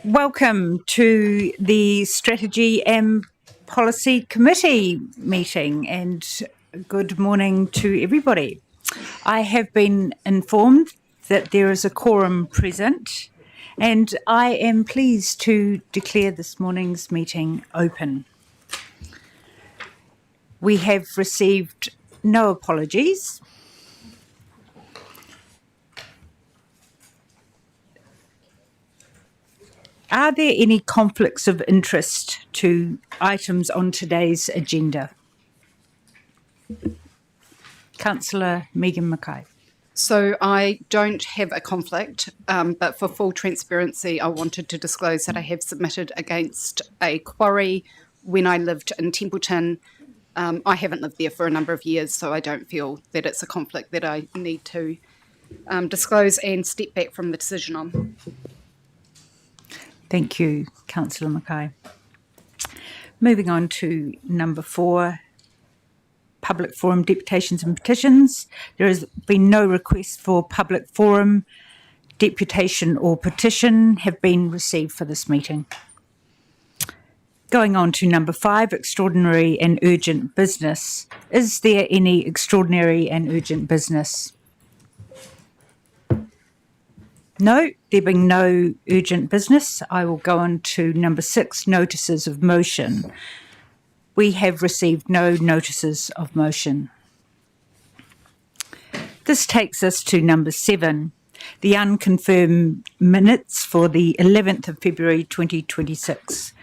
Welcome to the Strategy and Policy Committee meeting, and good morning to everybody. I have been informed that there is a quorum present, and I am pleased to declare this morning's meeting open. We have received no apologies. Are there any conflicts of interest to items on today's agenda? Councillor Megan Mackay. So I don't have a conflict, but for full transparency, I wanted to disclose that I have submitted against a quarry when I lived in Templeton. I haven't lived there for a number of years, so I don't feel that it's a conflict that I need to disclose and step back from the decision on. Thank you, Councillor Mackay. Moving on to number 4, Public Forum, Deputations and Petitions. There has been no request for public forum, deputation or petition have been received for this meeting. Going on to number 5, Extraordinary and Urgent Business. Is there any extraordinary and urgent business? No, there being no urgent business, I will go on to number 6, Notices of Motion. We have received no notices of motion. This takes us to number 7, the unconfirmed minutes for the 11th of February 2026.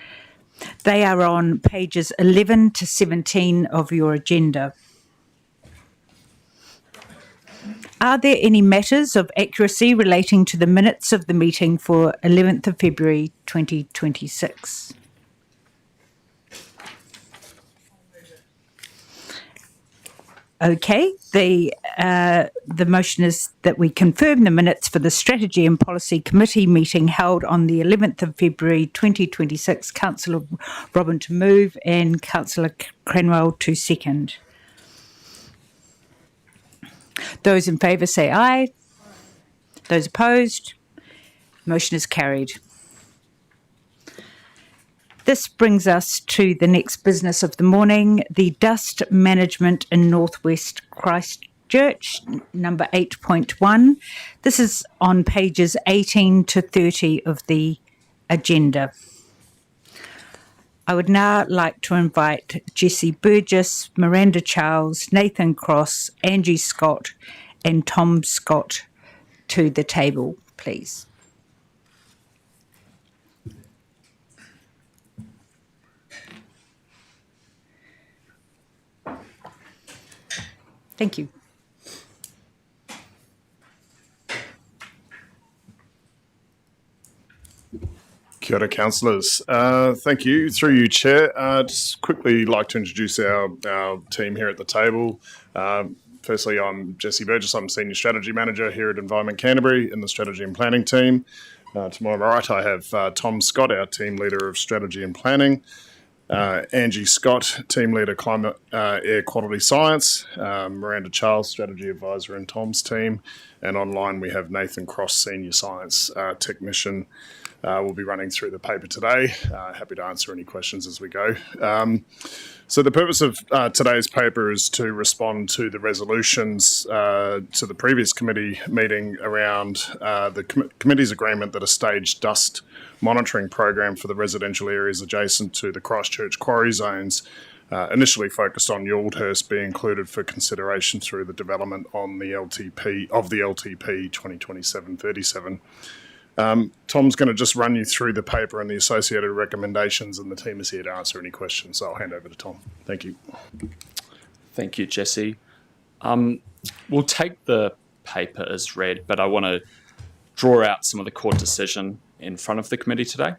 They are on pages 11 to 17 of your agenda. Are there any matters of accuracy relating to the minutes of the meeting for 11th of February 2026? Okay, the motion is that we confirm the minutes for the Strategy and Policy Committee meeting held on the 11th of February 2026. Councillor Robin to move and Councillor Cranwell to second. Those in favour say aye. Those opposed? Motion is carried. This brings us to the next business of the morning, the dust management in Northwest Christchurch, number 8.1. This is on pages 18 to 30 of the agenda. I would now like to invite Jessie Burgess, Miranda Charles, Nathan Cross, Angie Scott and Tom Scott to the table, please. Thank you. Kia ora, councillors. Thank you. Through you, Chair. Just quickly like to introduce our team here at the table. Firstly, I'm Jessie Burgess. I'm Senior Strategy Manager here at Environment Canterbury in the Strategy and Planning team. To my right, I have Tom Scott, our Team Leader of Strategy and Planning. Angie Scott, Team Leader Climate Air Quality Science. Miranda Charles, Strategy Advisor in Tom's team. And online we have Nathan Cross, Senior Science Technician. We'll be running through the paper today. Happy to answer any questions as we go. So the purpose of today's paper is to respond to the resolutions to the previous committee meeting around the committee's agreement that a staged dust monitoring program for the residential areas adjacent to the Christchurch quarry zones initially focused on Yuldhurst be included for consideration through the development on the LTP 2027-37. Tom's going to just run you through the paper and the associated recommendations, and the team is here to answer any questions. So I'll hand over to Tom. Thank you. Thank you, Jessie. We'll take the paper as read, but I want to draw out some of the core decision in front of the committee today.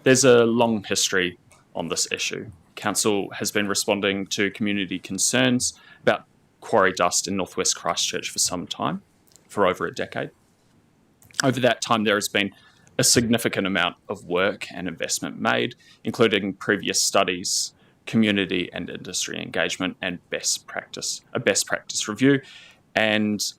There's a long history on this issue. Council has been responding to community concerns about quarry dust in Northwest Christchurch for some time, for over a decade. Over that time, there has been a significant amount of work and investment made, including previous studies, community and industry engagement, and a best practice review, and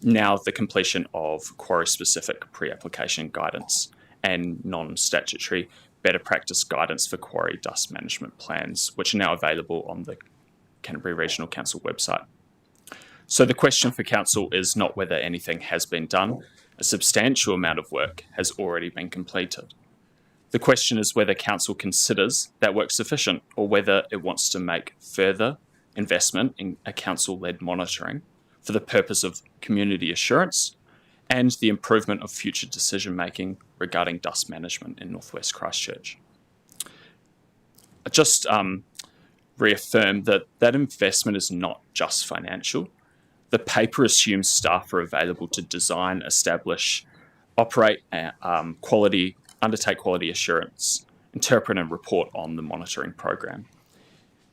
now the completion of quarry-specific pre-application guidance and non-statutory better practice guidance for quarry dust management plans, which are now available on the Canterbury Regional Council website. So the question for Council is not whether anything has been done. A substantial amount of work has already been completed. The question is whether Council considers that work sufficient or whether it wants to make further investment in a Council-led monitoring for the purpose of community assurance and the improvement of future decision-making regarding dust management in Northwest Christchurch. I just reaffirm that that investment is not just financial. The paper assumes staff are available to design, establish, operate quality, undertake quality assurance, interpret and report on the monitoring program.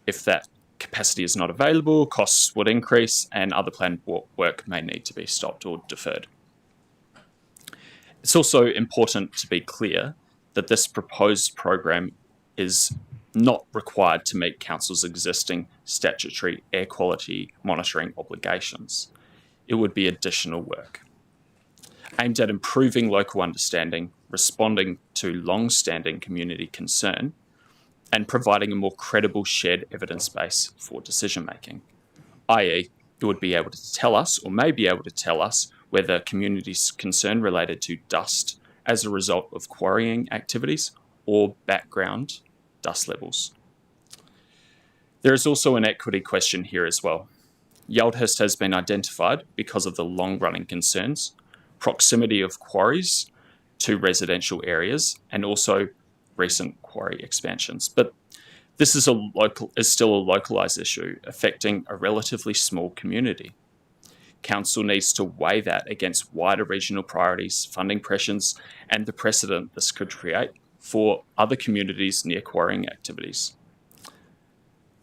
If that capacity is not available, costs would increase and other planned work may need to be stopped or deferred. It's also important to be clear that this proposed program is not required to meet Council's existing statutory air quality monitoring obligations. It would be additional work aimed at improving local understanding, responding to long-standing community concern, and providing a more credible shared evidence base for decision-making, i.e. it would be able to tell us, or may be able to tell us, whether community's concern related to dust as a result of quarrying activities or background dust levels. There is also an equity question here as well. Yaldhurst has been identified because of the long-running concerns, proximity of quarries to residential areas, and also recent quarry expansions. But this is still a localised issue affecting a relatively small community. Council needs to weigh that against wider regional priorities, funding pressures, and the precedent this could create for other communities near quarrying activities.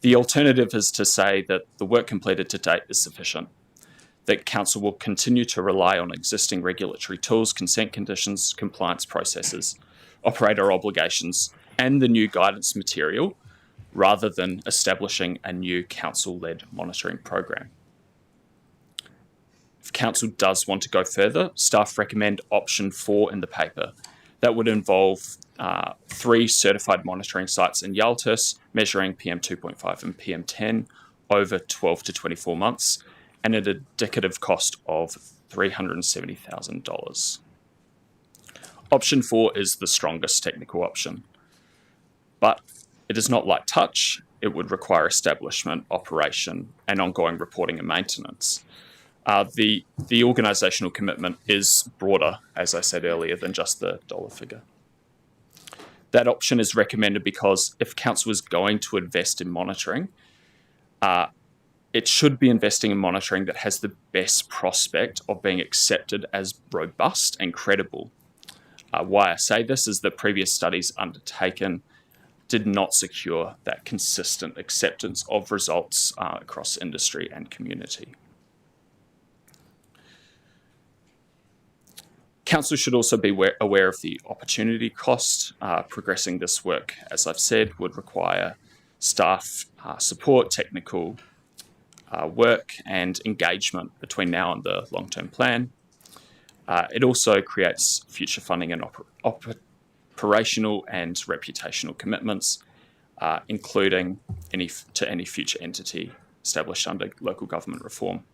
The alternative is to say that the work completed to date is sufficient, that Council will continue to rely on existing regulatory tools, consent conditions, compliance processes, operator obligations, and the new guidance material, rather than establishing a new Council-led monitoring program. If Council does want to go further, staff recommend option 4 in the paper. That would involve 3 certified monitoring sites in Yaldhurst, measuring PM2.5 and PM10 over 12 to 24 months, and an indicative cost of $370,000. Option 4 is the strongest technical option, but it is not light touch. It would require establishment, operation, and ongoing reporting and maintenance. The organisational commitment is broader, as I said earlier, than just the dollar figure. That option is recommended because if Council is going to invest in monitoring, it should be investing in monitoring that has the best prospect of being accepted as robust and credible. Why I say this is that previous studies undertaken did not secure that consistent acceptance of results across industry and community. Council should also be aware of the opportunity cost. Progressing this work, as I've said, would require staff support, technical work and engagement between now and the long-term plan. It also creates future funding and operational and reputational commitments, including any future entity established under local government reform.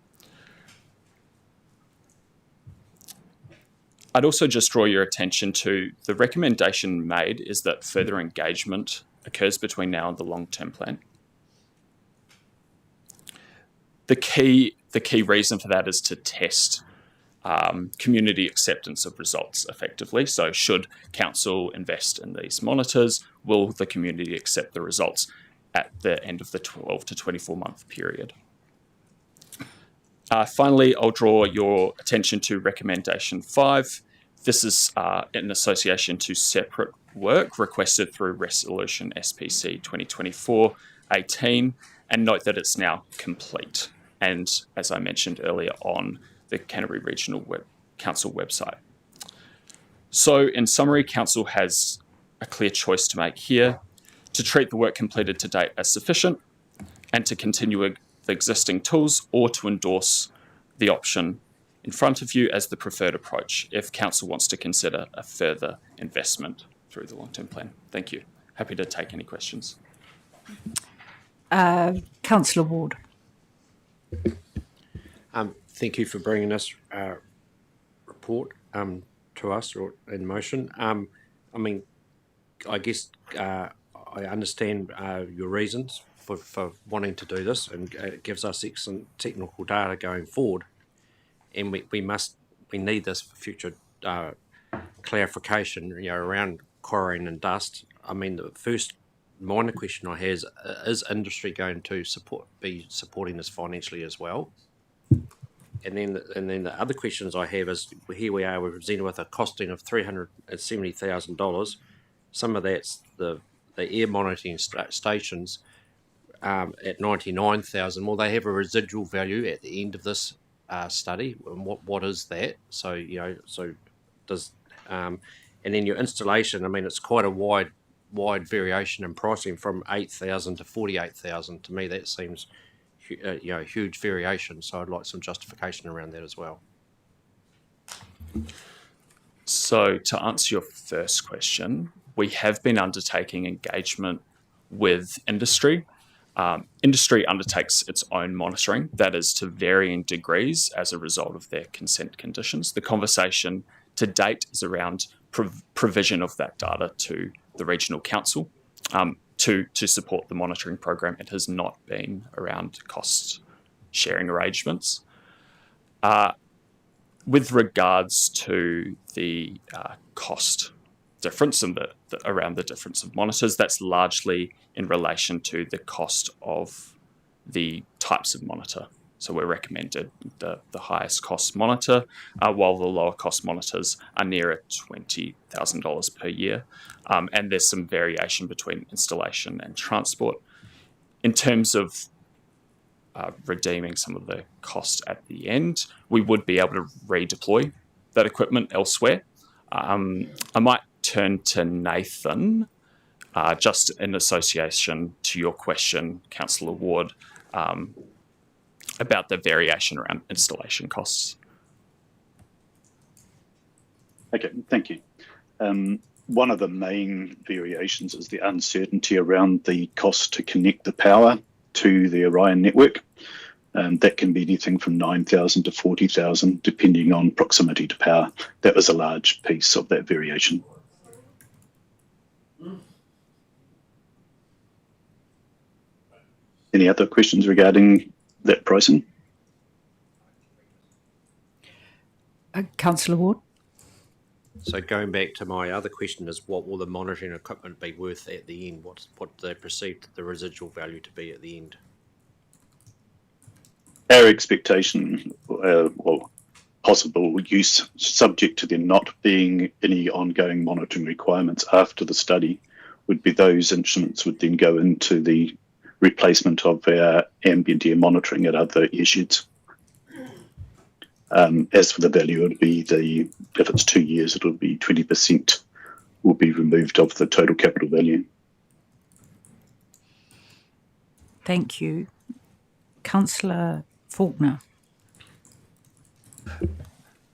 I'd also just draw your attention to the recommendation made is that further engagement occurs between now and the long-term plan. The key reason for that is to test community acceptance of results effectively. So should Council invest in these monitors, will the community accept the results at the end of the 12 to 24 month period? Finally, I'll draw your attention to recommendation 5. This is in association to separate work requested through Resolution SPC 2024-18, and note that it's now complete. And as I mentioned earlier, on the Canterbury Regional Council website. So in summary, Council has a clear choice to make here: to treat the work completed to date as sufficient and to continue the existing tools, or to endorse the option in front of you as the preferred approach if Council wants to consider a further investment through the long-term plan. Thank you. Happy to take any questions. Councillor Ward. Thank you for bringing this report to us or in motion. I mean, I guess I understand your reasons for wanting to do this, and it gives us excellent technical data going forward. And we need this for future clarification, around quarrying and dust. I mean, the first minor question I have is industry going to be supporting this financially as well? And then the other questions I have is, here we are, we're presented with a costing of $370,000. Some of that's the air monitoring stations at $99,000. Will they have a residual value at the end of this study? And what is that? So does and then your installation. I mean, it's quite a wide variation in pricing from $8,000 to $48,000. To me, that seems huge variation. So I'd like some justification around that as well. So to answer your first question, we have been undertaking engagement with industry. Industry undertakes its own monitoring, that is to varying degrees as a result of their consent conditions. The conversation to date is around provision of that data to the regional council to support the monitoring program. It has not been around cost sharing arrangements. With regards to the cost difference and around the difference of monitors, that's largely in relation to the cost of the types of monitor. So we're recommended the highest cost monitor, while the lower cost monitors are nearer $20,000 per year. And there's some variation between installation and transport. In terms of redeeming some of the cost at the end, we would be able to redeploy that equipment elsewhere. I might turn to Nathan, just in association to your question, Councillor Ward, about the variation around installation costs. Okay, thank you. One of the main variations is the uncertainty around the cost to connect the power to the Orion network. That can be anything from $9,000 to $40,000, depending on proximity to power. That was a large piece of that variation. Any other questions regarding that pricing? Councillor Ward. So going back to my other question is, what will the monitoring equipment be worth at the end? What they perceive the residual value to be at the end? Our expectation, possible use, subject to there not being any ongoing monitoring requirements after the study, would be those instruments would then go into the replacement of our ambient air monitoring at other airsheds. As for the value, it would be if it's 2 years, it will be 20% will be removed of the total capital value. Thank you. Councillor Faulkner.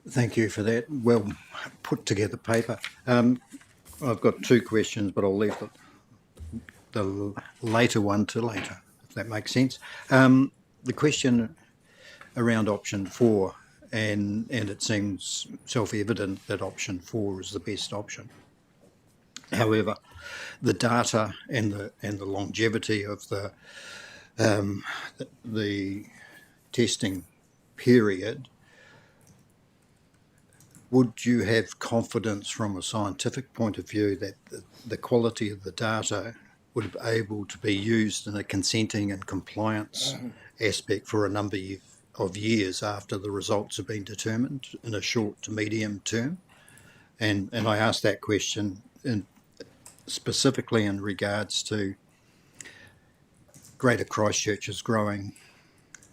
Thank you for that. Well put together paper. I've got two questions, but I'll leave the later one to later, if that makes sense. The question around option 4, and it seems self-evident that option 4 is the best option. However, the data and the longevity of the testing period, would you have confidence from a scientific point of view that the quality of the data would be able to be used in a consenting and compliance aspect for a number of years after the results have been determined in a short to medium term? And I ask that question specifically in regards to Greater Christchurch is growing.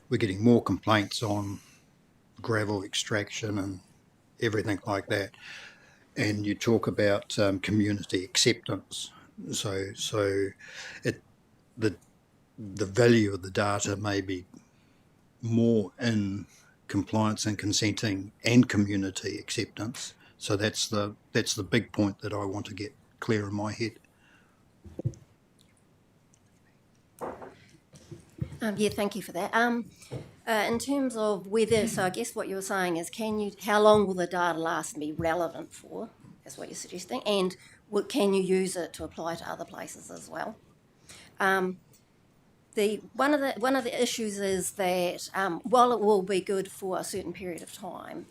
We're getting more complaints on gravel extraction and everything like that. And you talk about community acceptance. So the value of the data may be more in compliance and consenting and community acceptance. So that's the big point that I want to get clear in my head. Yeah, thank you for that. In terms of whether, so I guess what you're saying is, how long will the data last and be relevant for, is what you're suggesting, and can you use it to apply to other places as well? One of the issues is that while it will be good for a certain period of time,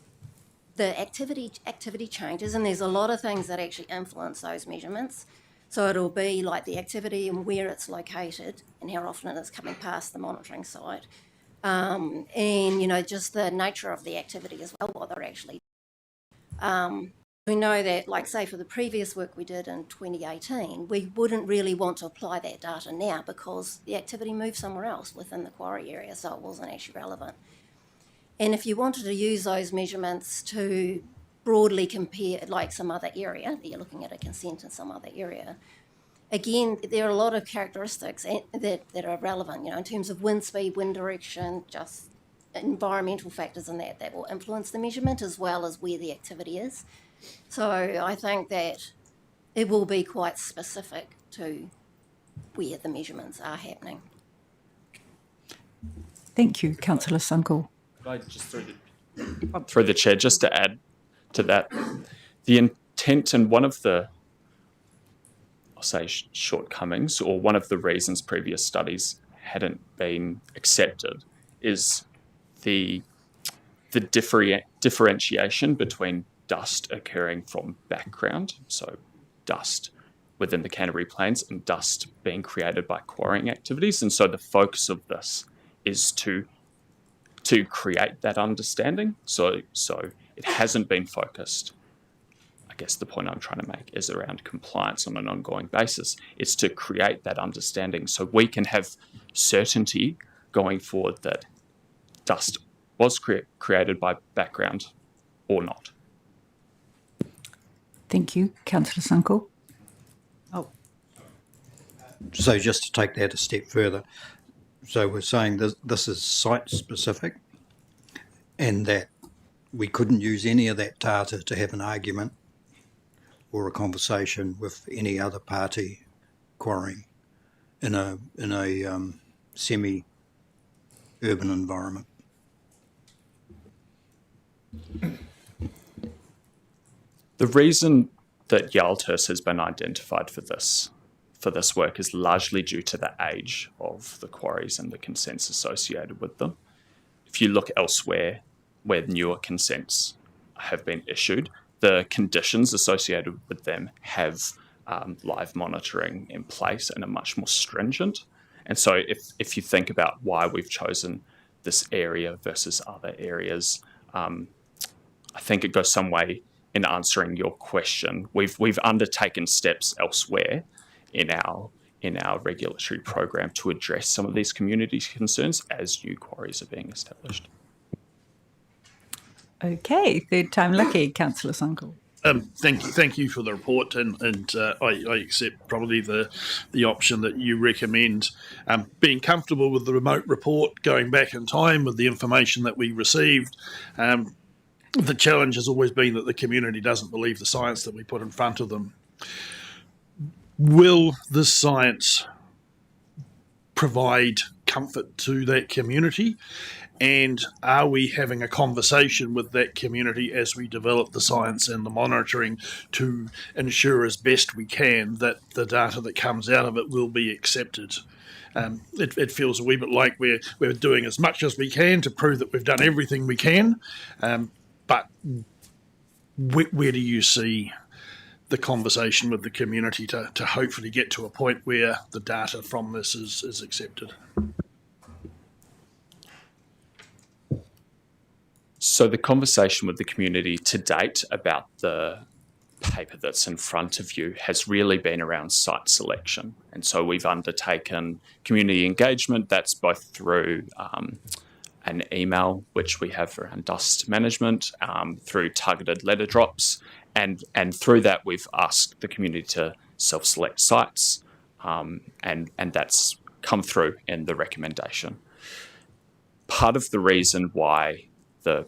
the activity changes, and there's a lot of things that actually influence those measurements. So it'll be like the activity and where it's located and how often it is coming past the monitoring site. And, just the nature of the activity as well, what they're actually we know that, like, say, for the previous work we did in 2018, we wouldn't really want to apply that data now because the activity moved somewhere else within the quarry area, so it wasn't actually relevant. And if you wanted to use those measurements to broadly compare, like some other area, that you're looking at a consent in some other area, again, there are a lot of characteristics that are relevant, in terms of wind speed, wind direction, just environmental factors and that will influence the measurement as well as where the activity is. So I think that it will be quite specific to where the measurements are happening. Thank you, Councillor Sunkel. Could I just through the chair, just to add to that, the intent and one of the, I'll say, shortcomings, or one of the reasons previous studies hadn't been accepted, is the differentiation between dust occurring from background, so dust within the Canterbury Plains, and dust being created by quarrying activities. And so the focus of this is to create that understanding. So it hasn't been focused. I guess the point I'm trying to make is around compliance on an ongoing basis. It's to create that understanding so we can have certainty going forward that dust was created by background or not. Thank you, Councillor Sunkel. Oh, So just to take that a step further, so we're saying this is site-specific and that we couldn't use any of that data to have an argument or a conversation with any other party quarrying in a semi-urban environment. The reason that Yalthurst has been identified for this work is largely due to the age of the quarries and the consents associated with them. If you look elsewhere where newer consents have been issued, the conditions associated with them have live monitoring in place and are much more stringent. And so if you think about why we've chosen this area versus other areas, I think it goes some way in answering your question. We've undertaken steps elsewhere in our regulatory program to address some of these community concerns as new quarries are being established. okay. Third time lucky, Councillor Sunkel. Thank you for the report, and I accept probably the option that you recommend. Being comfortable with the remote report, going back in time with the information that we received. The challenge has always been that the community doesn't believe the science that we put in front of them. Will this science provide comfort to that community? And are we having a conversation with that community as we develop the science and the monitoring to ensure as best we can that the data that comes out of it will be accepted? It feels a wee bit like we're doing as much as we can to prove that we've done everything we can. But where do you see the conversation with the community to hopefully get to a point where the data from this is accepted? So the conversation with the community to date about the paper that's in front of you has really been around site selection. And so we've undertaken community engagement. That's both through an email, which we have around dust management, through targeted letter drops. And through that, we've asked the community to self-select sites, and that's come through in the recommendation. Part of the reason why the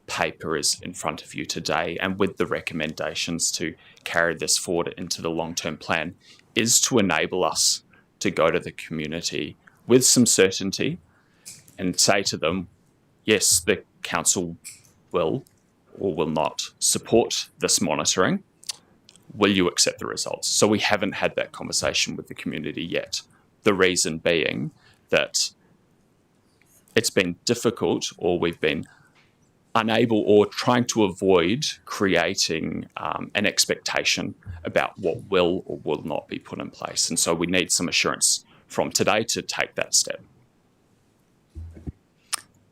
paper is in front of you today, and with the recommendations to carry this forward into the long-term plan, is to enable us to go to the community with some certainty and say to them, yes, the council will or will not support this monitoring. Will you accept the results? So we haven't had that conversation with the community yet. The reason being that it's been difficult, or we've been unable or trying to avoid creating an expectation about what will or will not be put in place. And so we need some assurance from today to take that step.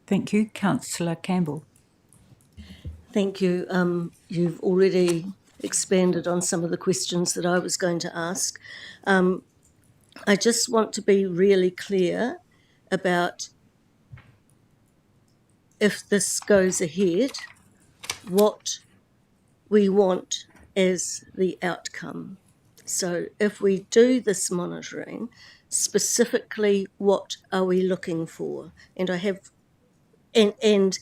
Thank you. Councillor Campbell. Thank you. You've already expanded on some of the questions that I was going to ask. I just want to be really clear about, if this goes ahead, what we want as the outcome. So if we do this monitoring, specifically what are we looking for? And and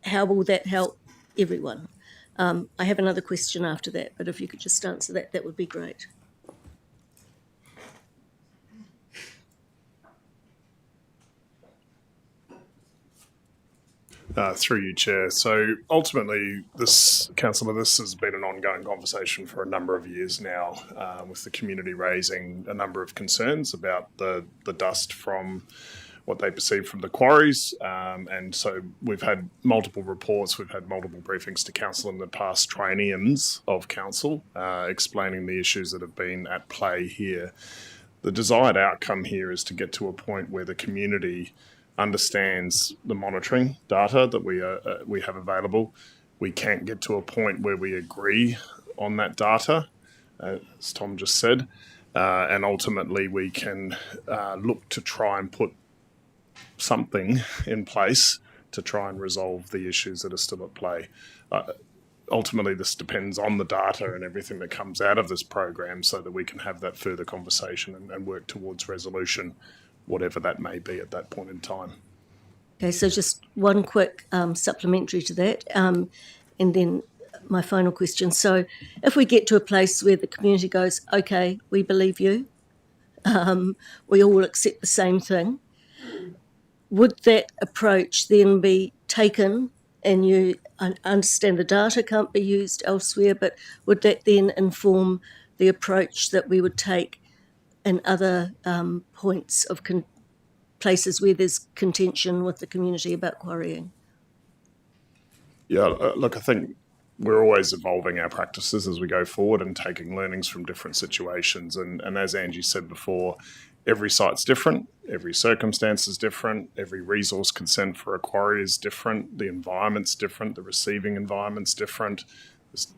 how will that help everyone? I have another question after that, but if you could just answer that, that would be great. Through you, Chair. So ultimately, Councillor, this has been an ongoing conversation for a number of years now, with the community raising a number of concerns about the dust from what they perceive from the quarries. And so we've had multiple reports, we've had multiple briefings to Council in the past trienniums of Council, explaining the issues that have been at play here. The desired outcome here is to get to a point where the community understands the monitoring data that we have available. We can't get to a point where we agree on that data, as Tom just said, and ultimately we can look to try and put something in place to try and resolve the issues that are still at play. Ultimately, this depends on the data and everything that comes out of this program, so that we can have that further conversation and work towards resolution, whatever that may be at that point in time. Okay, so just one quick supplementary to that, and then my final question. So if we get to a place where the community goes, okay, we believe you, we all accept the same thing, would that approach then be taken, and you understand the data can't be used elsewhere, but would that then inform the approach that we would take in other points of places where there's contention with the community about quarrying? Yeah, look, I think we're always evolving our practices as we go forward and taking learnings from different situations. And as Angie said before, every site's different, every circumstance is different, every resource consent for a quarry is different, the environment's different, the receiving environment's different.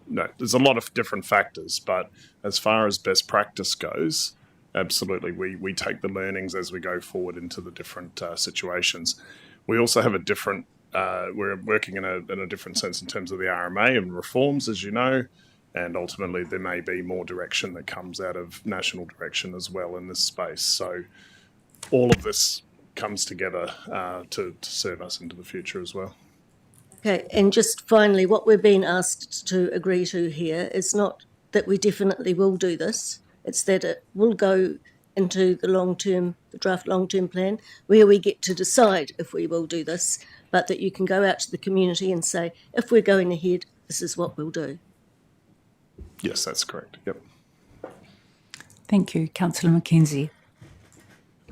There's a lot of different factors, but as far as best practice goes, absolutely, we take the learnings as we go forward into the different situations. We also have a different, we're working in a different sense in terms of the RMA and reforms, as you know, and ultimately there may be more direction that comes out of national direction as well in this space. So all of this comes together to serve us into the future as well. Okay, and just finally, what we're being asked to agree to here is not that we definitely will do this, it's that it will go into the draft long-term plan, where we get to decide if we will do this, but that you can go out to the community and say, if we're going ahead, this is what we'll do. Yes, that's correct. Yep. Thank you. Councillor Mackenzie.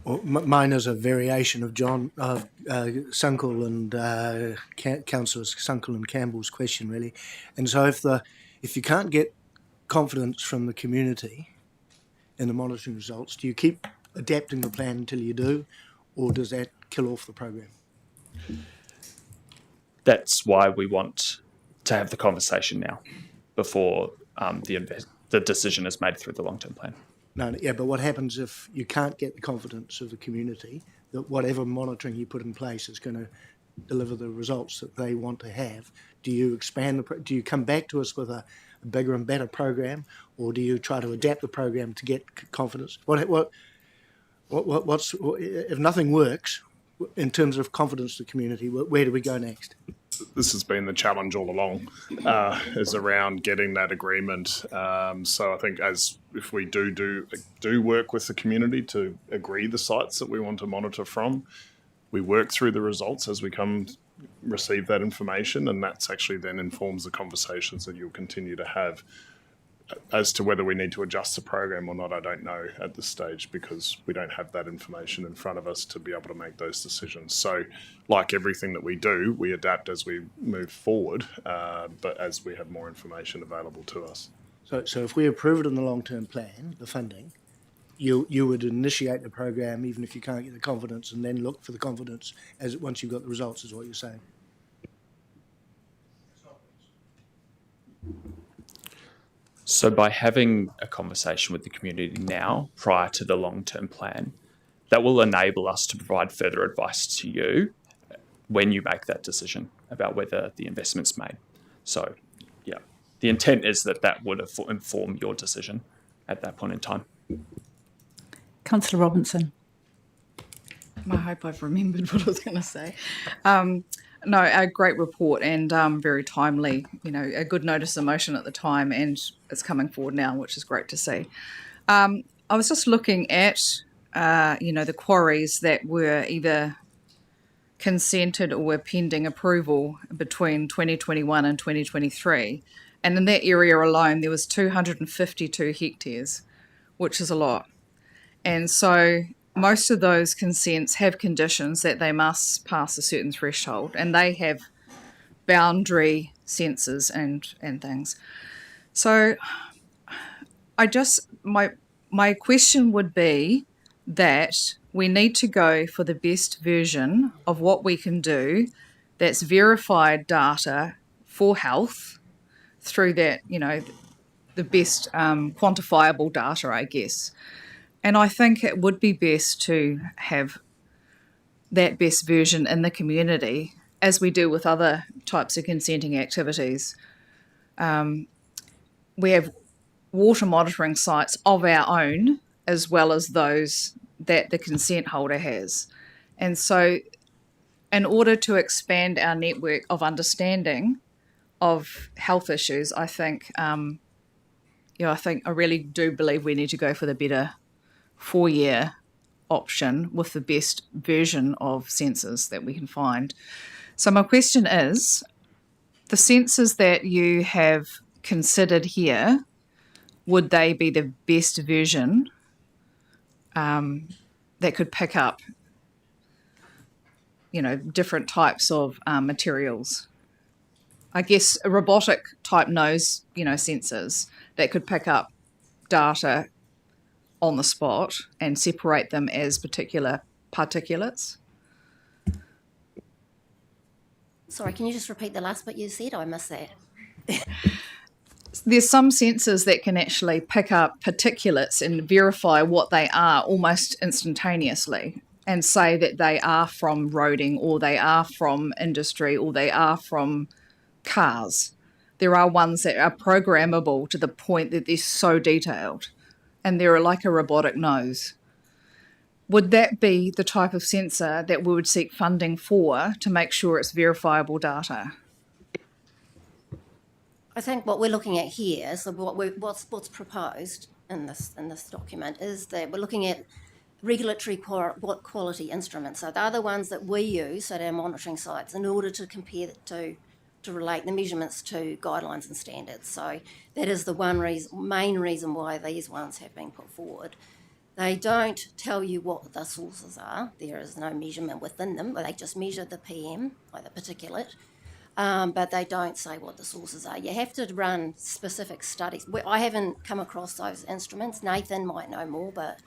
Well, mine is a variation of Sunkel and Councillors Sunkel and Campbell's question, really. And so if you can't get confidence from the community in the monitoring results, do you keep adapting the plan until you do, or does that kill off the program? That's why we want to have the conversation now, before the decision is made through the long-term plan. No, yeah, but what happens if you can't get the confidence of the community that whatever monitoring you put in place is going to deliver the results that they want to have? Do you expand do you come back to us with a bigger and better program, or do you try to adapt the program to get confidence? What's if nothing works? in terms of confidence to the community, where do we go next? This has been the challenge all along, is around getting that agreement. So I think if we do work with the community to agree the sites that we want to monitor from, we work through the results as we receive that information, and that's actually then informs the conversations that you'll continue to have. As to whether we need to adjust the program or not, I don't know at this stage, because we don't have that information in front of us to be able to make those decisions. So like everything that we do, we adapt as we move forward, but as we have more information available to us. So if we approve it in the long-term plan, the funding, you would initiate the program even if you can't get the confidence, and then look for the confidence once you've got the results, is what you're saying. So by having a conversation with the community now, prior to the long-term plan, that will enable us to provide further advice to you when you make that decision about whether the investment's made. So, yeah, the intent is that would inform your decision at that point in time. Councillor Robinson. I hope I've remembered what I was going to say. No, a great report and very timely, a good notice of motion at the time, and it's coming forward now, which is great to see. I was just looking at, the quarries that were either consented or were pending approval between 2021 and 2023. And in that area alone, there was 252 hectares, which is a lot. And so most of those consents have conditions that they must pass a certain threshold, and they have boundary sensors and things. So my question would be that we need to go for the best version of what we can do that's verified data for health through that, the best quantifiable data, I guess. And I think it would be best to have that best version in the community, as we do with other types of consenting activities. We have water monitoring sites of our own, as well as those that the consent holder has. And so in order to expand our network of understanding of health issues, I really do believe we need to go for the better 4-year option with the best version of sensors that we can find. So my question is, the sensors that you have considered here, would they be the best version that could pick up, different types of materials? I guess a robotic type nose, sensors that could pick up data on the spot and separate them as particular particulates. Sorry, can you just repeat the last bit you said? I missed that. There's some sensors that can actually pick up particulates and verify what they are almost instantaneously, and say that they are from roading, or they are from industry, or they are from cars. There are ones that are programmable to the point that they're so detailed, and they're like a robotic nose. Would that be the type of sensor that we would seek funding for to make sure it's verifiable data? I think what we're looking at here, so what's proposed in this document, is that we're looking at regulatory quality instruments. So they're the ones that we use at our monitoring sites in order to compare to relate the measurements to guidelines and standards. So that is the main reason why these ones have been put forward. They don't tell you what the sources are. There is no measurement within them. They just measure the PM, like the particulate, but they don't say what the sources are. You have to run specific studies. I haven't come across those instruments. Nathan might know more, but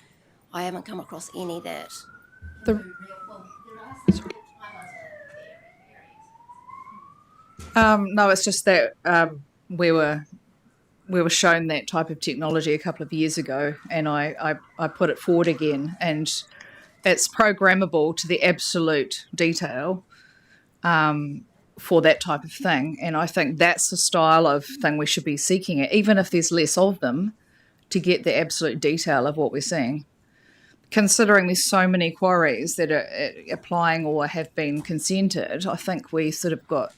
I haven't come across any that... No, it's just that we were shown that type of technology a couple of years ago, and I put it forward again, and it's programmable to the absolute detail for that type of thing. And I think that's the style of thing we should be seeking at, even if there's less of them, to get the absolute detail of what we're seeing. considering there's so many quarries that are applying or have been consented, I think we sort of got,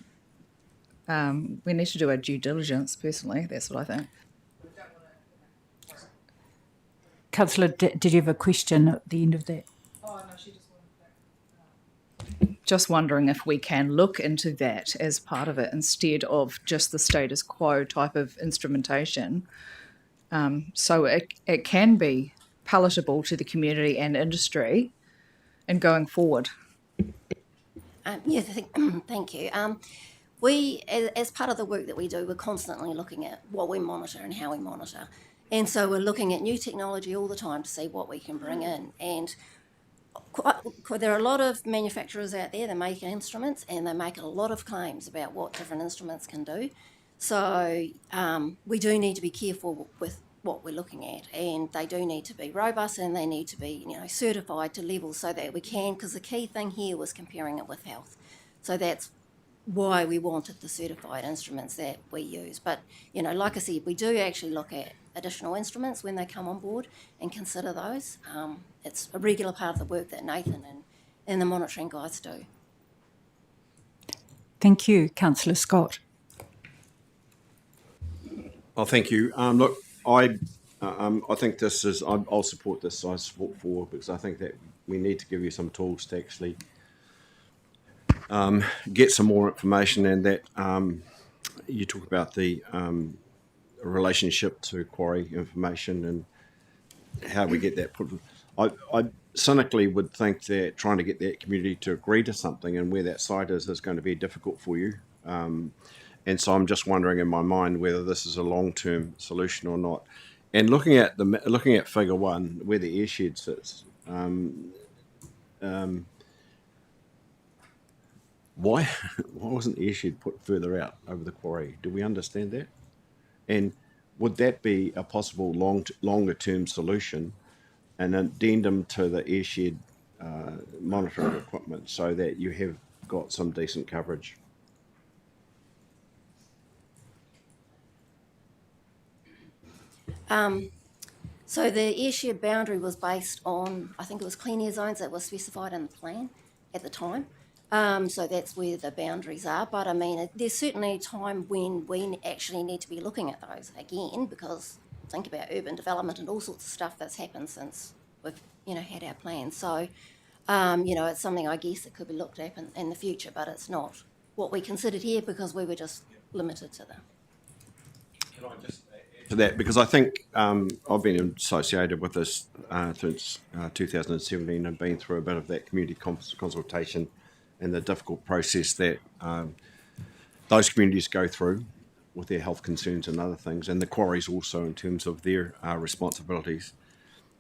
we need to do our due diligence, personally. That's what I think. Councillor, did you have a question at the end of that? Just wondering if we can look into that as part of it instead of just the status quo type of instrumentation. So it can be palatable to the community and industry and going forward. Thank you. We, as part of the work that we do, we're constantly looking at what we monitor and how we monitor. And so we're looking at new technology all the time to see what we can bring in. And there are a lot of manufacturers out there that make instruments, and they make a lot of claims about what different instruments can do. So we do need to be careful with what we're looking at, and they do need to be robust, and they need to be, certified to levels so that we can, because the key thing here was comparing it with health. So that's why we wanted the certified instruments that we use. But, like I said, we do actually look at additional instruments when they come on board and consider those. It's a regular part of the work that Nathan and the monitoring guys do. Thank you. Councillor Scott. Oh, thank you. Look, I think this is, I'll support this. I support forward because I think that we need to give you some tools to actually get some more information, and that you talk about the relationship to quarry information and how we get that put. I cynically would think that trying to get that community to agree to something and where that site is going to be difficult for you. And so I'm just wondering in my mind whether this is a long-term solution or not. And looking at Figure 1, where the airshed sits, why wasn't the airshed put further out over the quarry? Do we understand that? And would that be a possible longer-term solution, an addendum to the airshed monitoring equipment, so that you have got some decent coverage? So the airshed boundary was based on, I think it was clean air zones that were specified in the plan at the time. So that's where the boundaries are. But I mean, there's certainly a time when we actually need to be looking at those again, because think about urban development and all sorts of stuff that's happened since we've, had our plan. So, it's something I guess that could be looked at in the future, but it's not what we considered here because we were just limited to them. Can I just add to that? Because I think I've been associated with this since 2017 and been through a bit of that community consultation and the difficult process that those communities go through with their health concerns and other things, and the quarries also in terms of their responsibilities.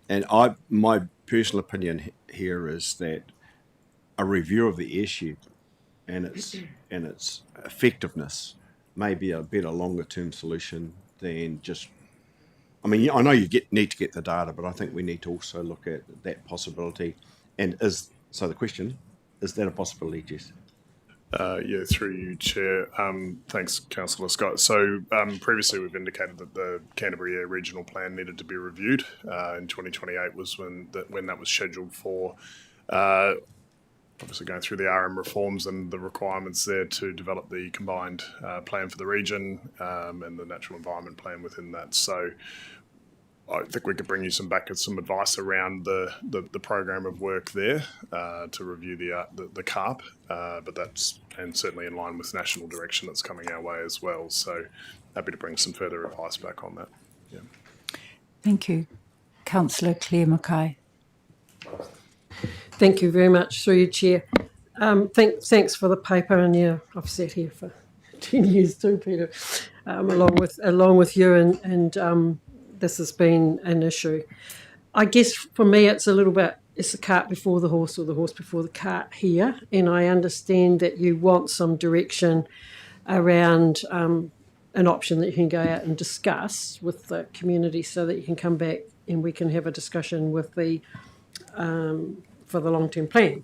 And my personal opinion here is that a review of the airshed and its effectiveness may be a better longer-term solution than just. I mean, I know you need to get the data, but I think we need to also look at that possibility. And so the question. Is that a possibility, Jess? Yeah, through you, Chair. Thanks, Councillor Scott. So previously we've indicated that the Canterbury Air Regional Plan needed to be reviewed. In 2028 was when that was scheduled for. Obviously going through the RM reforms and the requirements there to develop the combined plan for the region and the natural environment plan within that. So I think we could bring you some advice around the program of work there to review the CARP, but that's and certainly in line with national direction that's coming our way as well. So happy to bring some further advice back on that. Yeah. Thank you. Councillor Claire Mackay. Thank you very much, through you, Chair. Thanks for the paper, and yeah, I've sat here for 10 years too, Peter, along with you, and this has been an issue. I guess for me it's a little bit, it's the cart before the horse or the horse before the cart here, and I understand that you want some direction around an option that you can go out and discuss with the community so that you can come back and we can have a discussion with the for the long-term plan.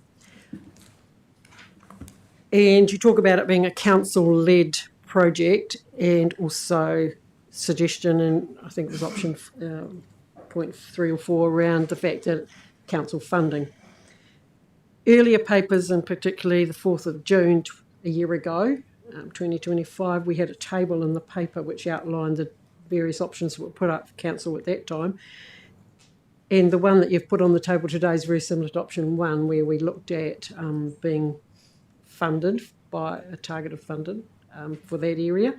And you talk about it being a council-led project and also suggestion, and I think there's option point 3 or 4 around the fact that council funding. Earlier papers, and particularly the 4th of June a year ago, 2025, we had a table in the paper which outlined the various options that were put up for council at that time. And the one that you've put on the table today is very similar to option 1, where we looked at being funded by a targeted funding for that area.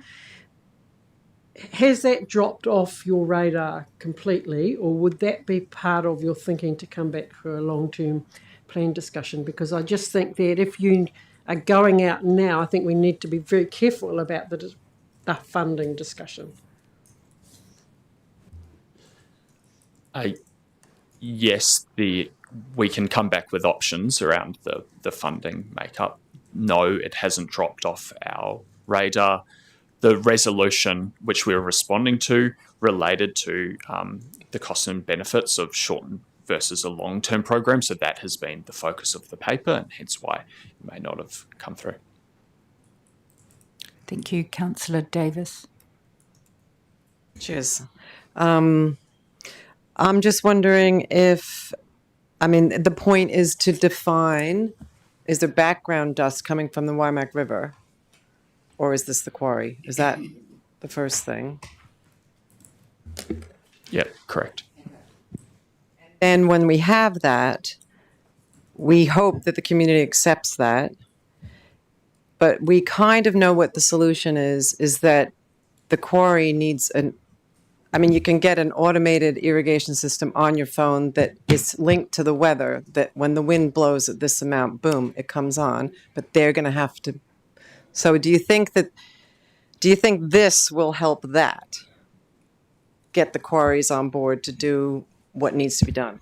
Has that dropped off your radar completely, or would that be part of your thinking to come back for a long-term plan discussion? Because I just think that if you are going out now, I think we need to be very careful about the funding discussion. Yes, we can come back with options around the funding makeup. No, it hasn't dropped off our radar. The resolution which we were responding to related to the costs and benefits of short versus a long-term program, so that has been the focus of the paper, and hence why it may not have come through. Thank you, Councillor Davis. Cheers. I'm just wondering if, the point is to define, is there background dust coming from the Waimak River? Or is this the quarry? Is that the first thing? Yeah, correct. And when we have that, we hope that the community accepts that. But we kind of know what the solution is that the quarry needs you can get an automated irrigation system on your phone that is linked to the weather, that when the wind blows at this amount, boom, it comes on. But they're going to have to. So do you think this will help that? Get the quarries on board to do what needs to be done?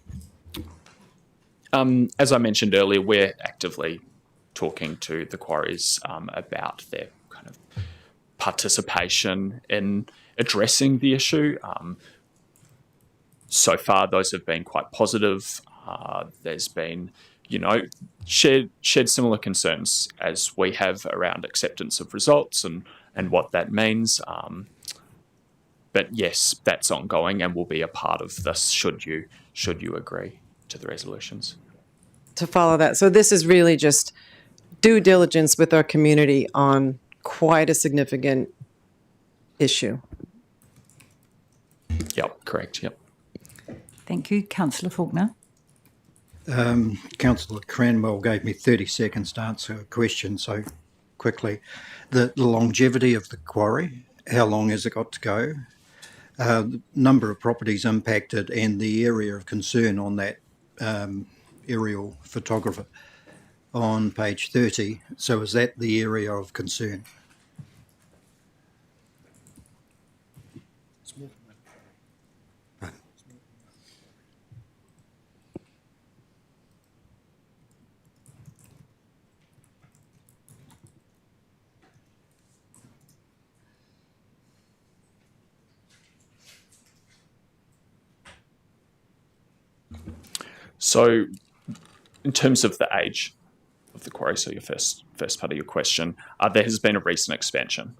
As I mentioned earlier, we're actively talking to the quarries about their kind of participation in addressing the issue. So far, those have been quite positive. There's been, shared similar concerns as we have around acceptance of results and what that means. But yes, that's ongoing and will be a part of this should you agree to the resolutions. To follow that, so this is really just due diligence with our community on quite a significant issue. Yep, correct, yep. Thank you, Councillor Faulkner. Councillor Cranwell gave me 30 seconds to answer a question, so quickly. The longevity of the quarry, how long has it got to go? The number of properties impacted and the area of concern on that aerial photographer on page 30. So is that the area of concern? So in terms of the age of the quarry, so your first part of your question, there has been a recent expansion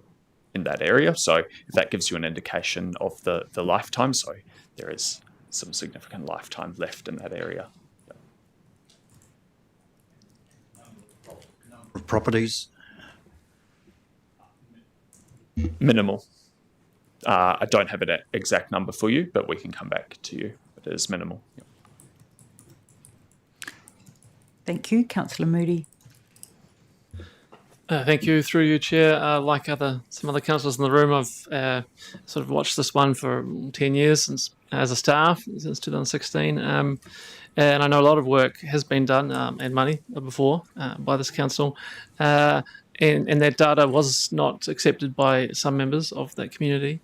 in that area. So if that gives you an indication of the lifetime, so there is some significant lifetime left in that area. Properties? Minimal. I don't have an exact number for you, but we can come back to you. It is minimal. Yep. Thank you, Councillor Moody. Thank you. Through you, Chair. Like some other councillors in the room, I've sort of watched this one for 10 years as a staff, since 2016. And I know a lot of work has been done and money before by this council. And that data was not accepted by some members of that community.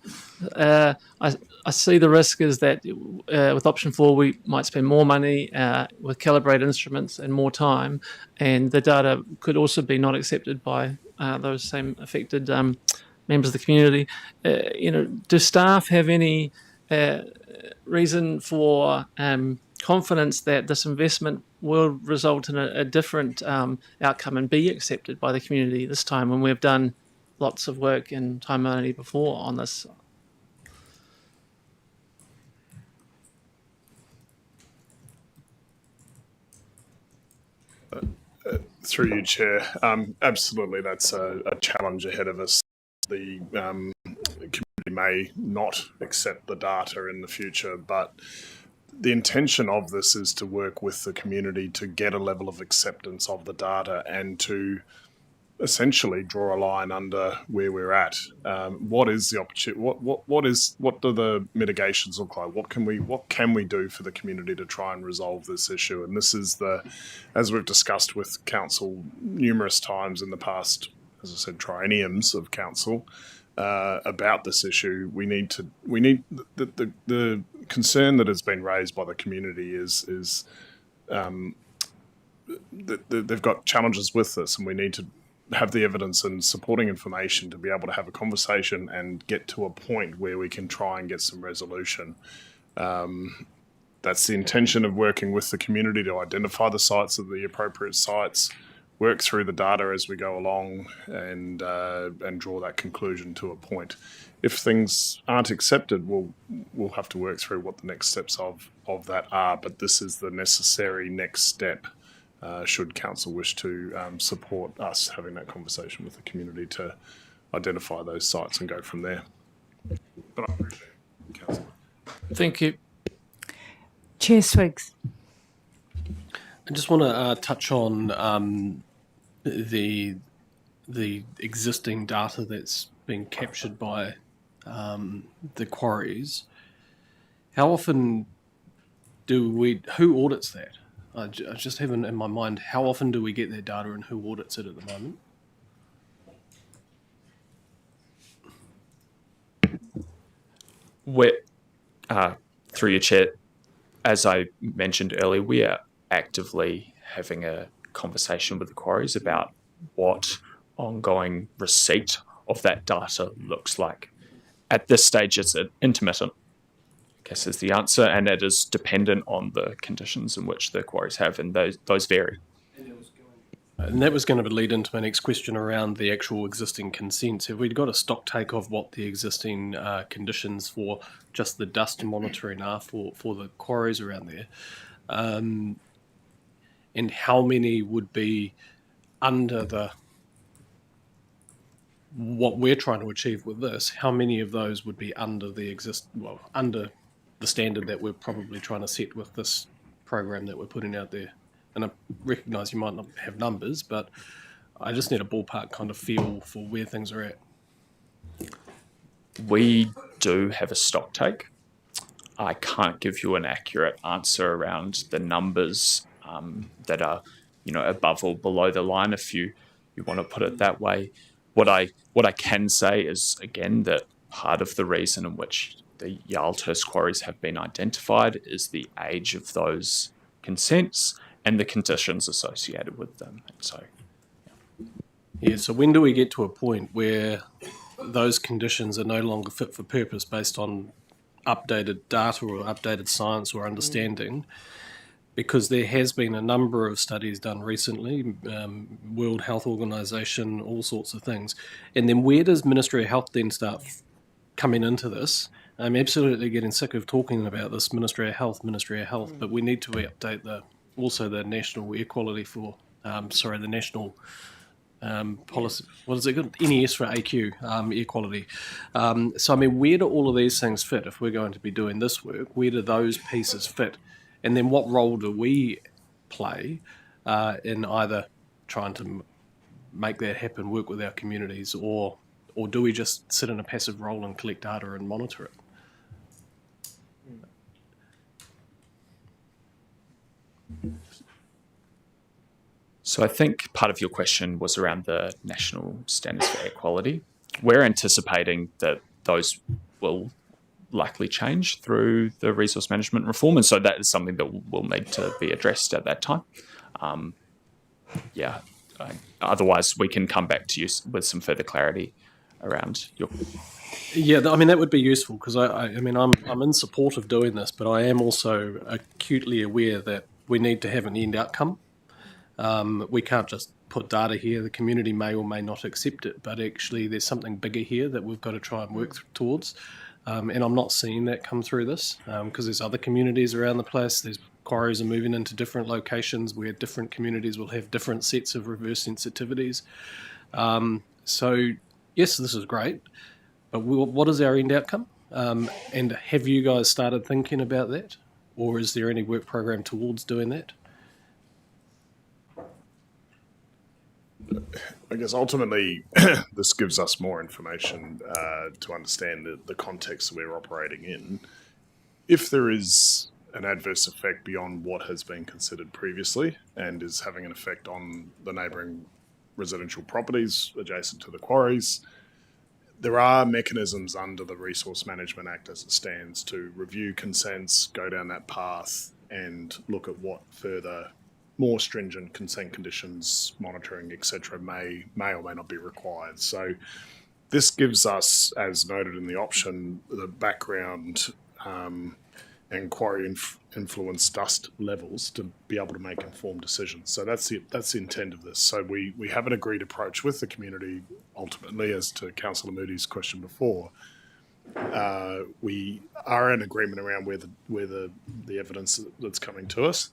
I see the risk is that with option 4, we might spend more money with calibrated instruments and more time, and the data could also be not accepted by those same affected members of the community. Do staff have any reason for confidence that this investment will result in a different outcome and be accepted by the community this time, when we've done lots of work and time only before on this? Through you, Chair. Absolutely, that's a challenge ahead of us. The community may not accept the data in the future, but the intention of this is to work with the community to get a level of acceptance of the data and to essentially draw a line under where we're at. What is the opportunity? What do the mitigations look like? What can we do for the community to try and resolve this issue? And this is as we've discussed with council numerous times in the past, as I said, trienniums of council about this issue. We need the concern that has been raised by the community is that they've got challenges with this, and we need to have the evidence and supporting information to be able to have a conversation and get to a point where we can try and get some resolution. That's the intention of working with the community to identify the sites of the appropriate sites, work through the data as we go along, and draw that conclusion to a point. If things aren't accepted, we'll have to work through what the next steps of that are. But this is the necessary next step. Should council wish to support us having that conversation with the community to identify those sites and go from there. But I appreciate it, council. Thank you. Chair Swiggs. I just want to touch on the existing data that's been captured by the quarries. How often who audits that? I just haven't in my mind, how often do we get that data and who audits it at the moment? Through your chair, as I mentioned earlier, we are actively having a conversation with the quarries about what ongoing receipt of that data looks like. At this stage, it's intermittent, I guess is the answer, and it is dependent on the conditions in which the quarries have, and those vary. And that was going to lead into my next question around the actual existing consents. Have we got a stock take of what the existing conditions for just the dust monitoring are for the quarries around there? And how many would be under what we're trying to achieve with this? How many of those would be under under the standard that we're probably trying to set with this program that we're putting out there? And I recognise you might not have numbers, but I just need a ballpark kind of feel for where things are at. We do have a stock take. I can't give you an accurate answer around the numbers that are, above or below the line, if you want to put it that way. What I can say is, again, that part of the reason in which the Yarlthurst quarries have been identified is the age of those consents and the conditions associated with them. And so, so when do we get to a point where those conditions are no longer fit for purpose based on updated data or updated science or understanding? Because there has been a number of studies done recently, World Health Organization, all sorts of things. And then where does Ministry of Health then start coming into this? I'm absolutely getting sick of talking about this Ministry of Health, but we need to update also the national air quality the national policy, what is it called? NES for AQ, air quality. So, where do all of these things fit if we're going to be doing this work? Where do those pieces fit? And then what role do we play in either trying to make that happen, work with our communities, or do we just sit in a passive role and collect data and monitor it? So I think part of your question was around the national standards for air quality. We're anticipating that those will likely change through the resource management reform, and so that is something that will need to be addressed at that time. Otherwise, we can come back to you with some further clarity around your... Yeah, that would be useful, because I'm in support of doing this, but I am also acutely aware that we need to have an end outcome. We can't just put data here. The community may or may not accept it, but actually there's something bigger here that we've got to try and work towards. And I'm not seeing that come through this, because there's other communities around the place. There's quarries are moving into different locations where different communities will have different sets of reverse sensitivities. So, yes, this is great, but what is our end outcome? And have you guys started thinking about that? Or is there any work program towards doing that? I guess ultimately this gives us more information to understand the context we're operating in. If there is an adverse effect beyond what has been considered previously and is having an effect on the neighbouring residential properties adjacent to the quarries, there are mechanisms under the Resource Management Act as it stands to review consents, go down that path and look at what further more stringent consent conditions, monitoring, etc., may or may not be required. So this gives us, as noted in the option, the background and quarry influence dust levels to be able to make informed decisions. So that's the intent of this. So we have an agreed approach with the community, ultimately, as to Councillor Moody's question before. We are in agreement around where the evidence that's coming to us,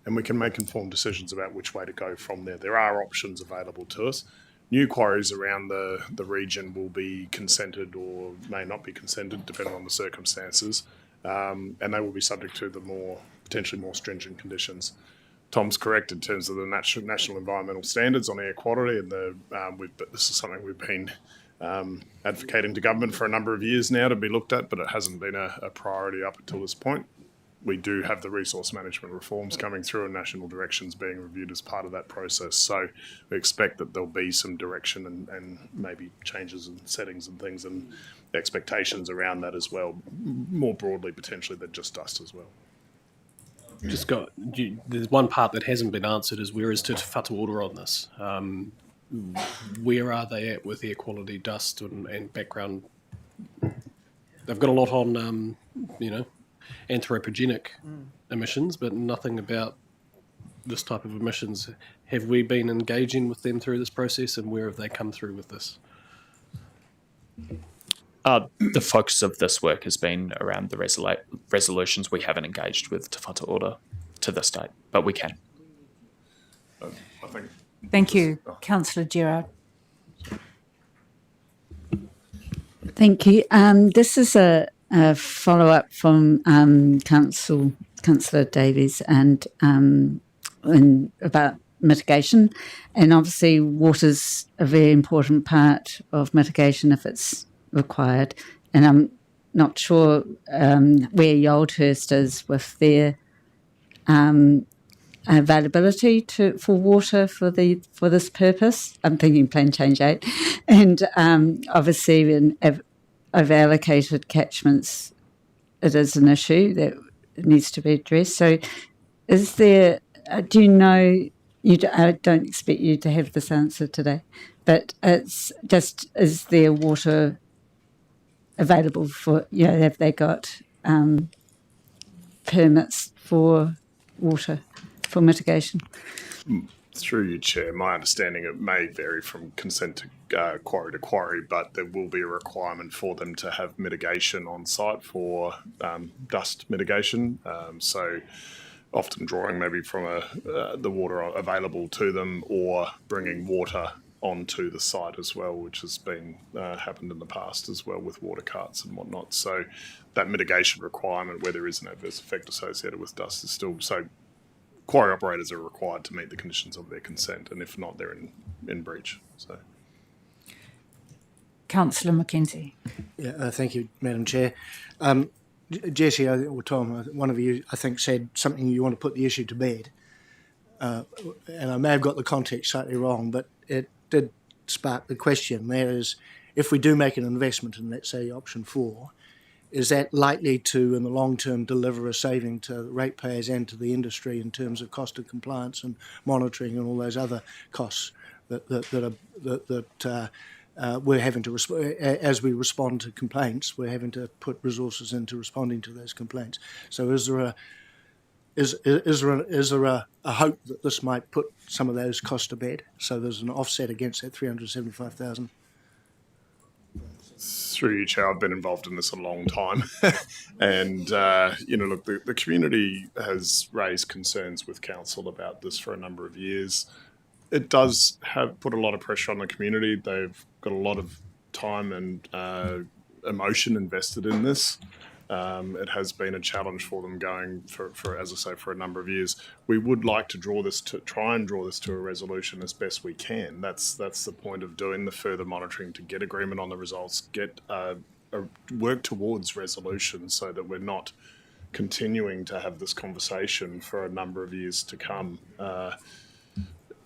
and we can make informed decisions about which way to go from there. There are options available to us. New quarries around the region will be consented or may not be consented, depending on the circumstances, and they will be subject to the potentially more stringent conditions. Tom's correct in terms of the national environmental standards on air quality, and this is something we've been advocating to government for a number of years now to be looked at, but it hasn't been a priority up until this point. We do have the resource management reforms coming through and national directions being reviewed as part of that process. So we expect that there'll be some direction and maybe changes in settings and things and expectations around that as well, more broadly potentially than just dust as well. There's one part that hasn't been answered is where is Te Whatu Ora on this? Where are they at with air quality, dust and background? They've got a lot on, anthropogenic emissions, but nothing about this type of emissions. Have we been engaging with them through this process, and where have they come through with this? The focus of this work has been around the resolutions. We haven't engaged with Te Whatu Ora to this date, but we can. Thank you, Councillor Gerard. Thank you. This is a follow-up from Councillor Davies and about mitigation. And obviously water's a very important part of mitigation if it's required. And I'm not sure where Yoldhurst is with their availability for water for this purpose. I'm thinking Plan Change 8. And obviously in over-allocated catchments, it is an issue that needs to be addressed. So is there, do you know, I don't expect you to have this answer today, but it's just, is there water available for, have they got permits for water, for mitigation? Through you, Chair, my understanding it may vary from consent to quarry, but there will be a requirement for them to have mitigation on site for dust mitigation. So often drawing maybe from the water available to them, or bringing water onto the site as well, which has been happened in the past as well with water carts and whatnot. So that mitigation requirement, where there is an adverse effect associated with dust, is still so. Quarry operators are required to meet the conditions of their consent, and if not, they're in breach. So, Councillor Mackenzie. Yeah, thank you, Madam Chair. Jesse or Tom, one of you, I think, said something you want to put the issue to bed, and I may have got the context slightly wrong, but it did spark the question. There is, if we do make an investment in, let's say, option 4, is that likely to, in the long term, deliver a saving to ratepayers and to the industry in terms of cost of compliance and monitoring and all those other costs that we're having to as we respond to complaints, we're having to put resources into responding to those complaints. So is there a hope that this might put some of those costs to bed? So there's an offset against that 375,000. Through you, Chair, I've been involved in this a long time. And, look, the community has raised concerns with council about this for a number of years. It does have put a lot of pressure on the community. They've got a lot of time and emotion invested in this. It has been a challenge for them going for, as I say, for a number of years. We would like to try and draw this to a resolution as best we can. That's the point of doing the further monitoring, to get agreement on the results, get work towards resolution, so that we're not continuing to have this conversation for a number of years to come.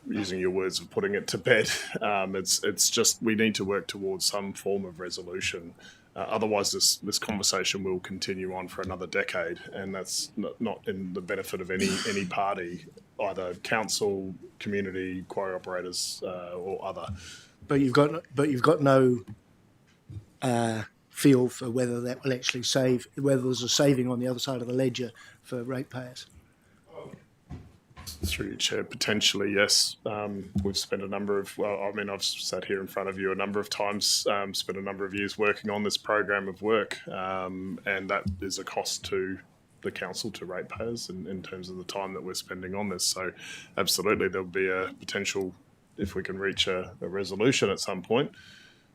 Using your words of putting it to bed, it's just we need to work towards some form of resolution. Otherwise, this conversation will continue on for another decade, and that's not in the benefit of any party, either council, community, quarry operators, or other. But you've got no feel for whether that will actually whether there's a saving on the other side of the ledger for ratepayers. Through your chair, potentially, yes. We've spent I've sat here in front of you a number of times, spent a number of years working on this program of work, and that is a cost to the council, to ratepayers, in terms of the time that we're spending on this. So absolutely, there'll be a potential, if we can reach a resolution at some point,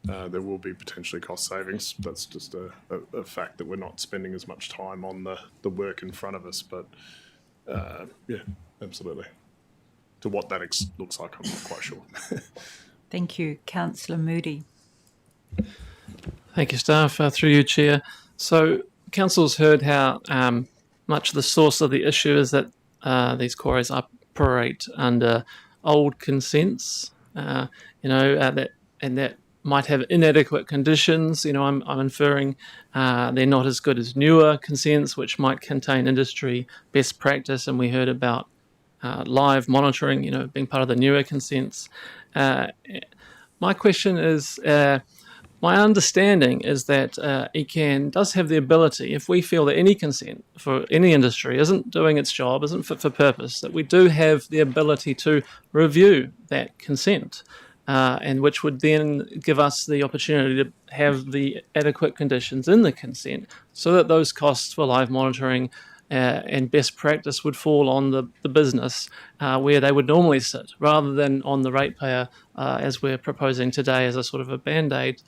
there will be potentially cost savings. That's just a fact that we're not spending as much time on the work in front of us, but yeah. Absolutely. To what that looks like, I'm not quite sure. Thank you. Councillor Moody. Thank you, staff. Through you, Chair. So, Council's heard how much the source of the issue is that these quarries operate under old consents, that might have inadequate conditions. I'm inferring they're not as good as newer consents, which might contain industry best practice, and we heard about live monitoring, being part of the newer consents. My question is, my understanding is that ECAN does have the ability, if we feel that any consent for any industry isn't doing its job, isn't fit for purpose, that we do have the ability to review that consent, and which would then give us the opportunity to have the adequate conditions in the consent, so that those costs for live monitoring and best practice would fall on the business where they would normally sit, rather than on the ratepayer as we're proposing today as a sort of a band-aid.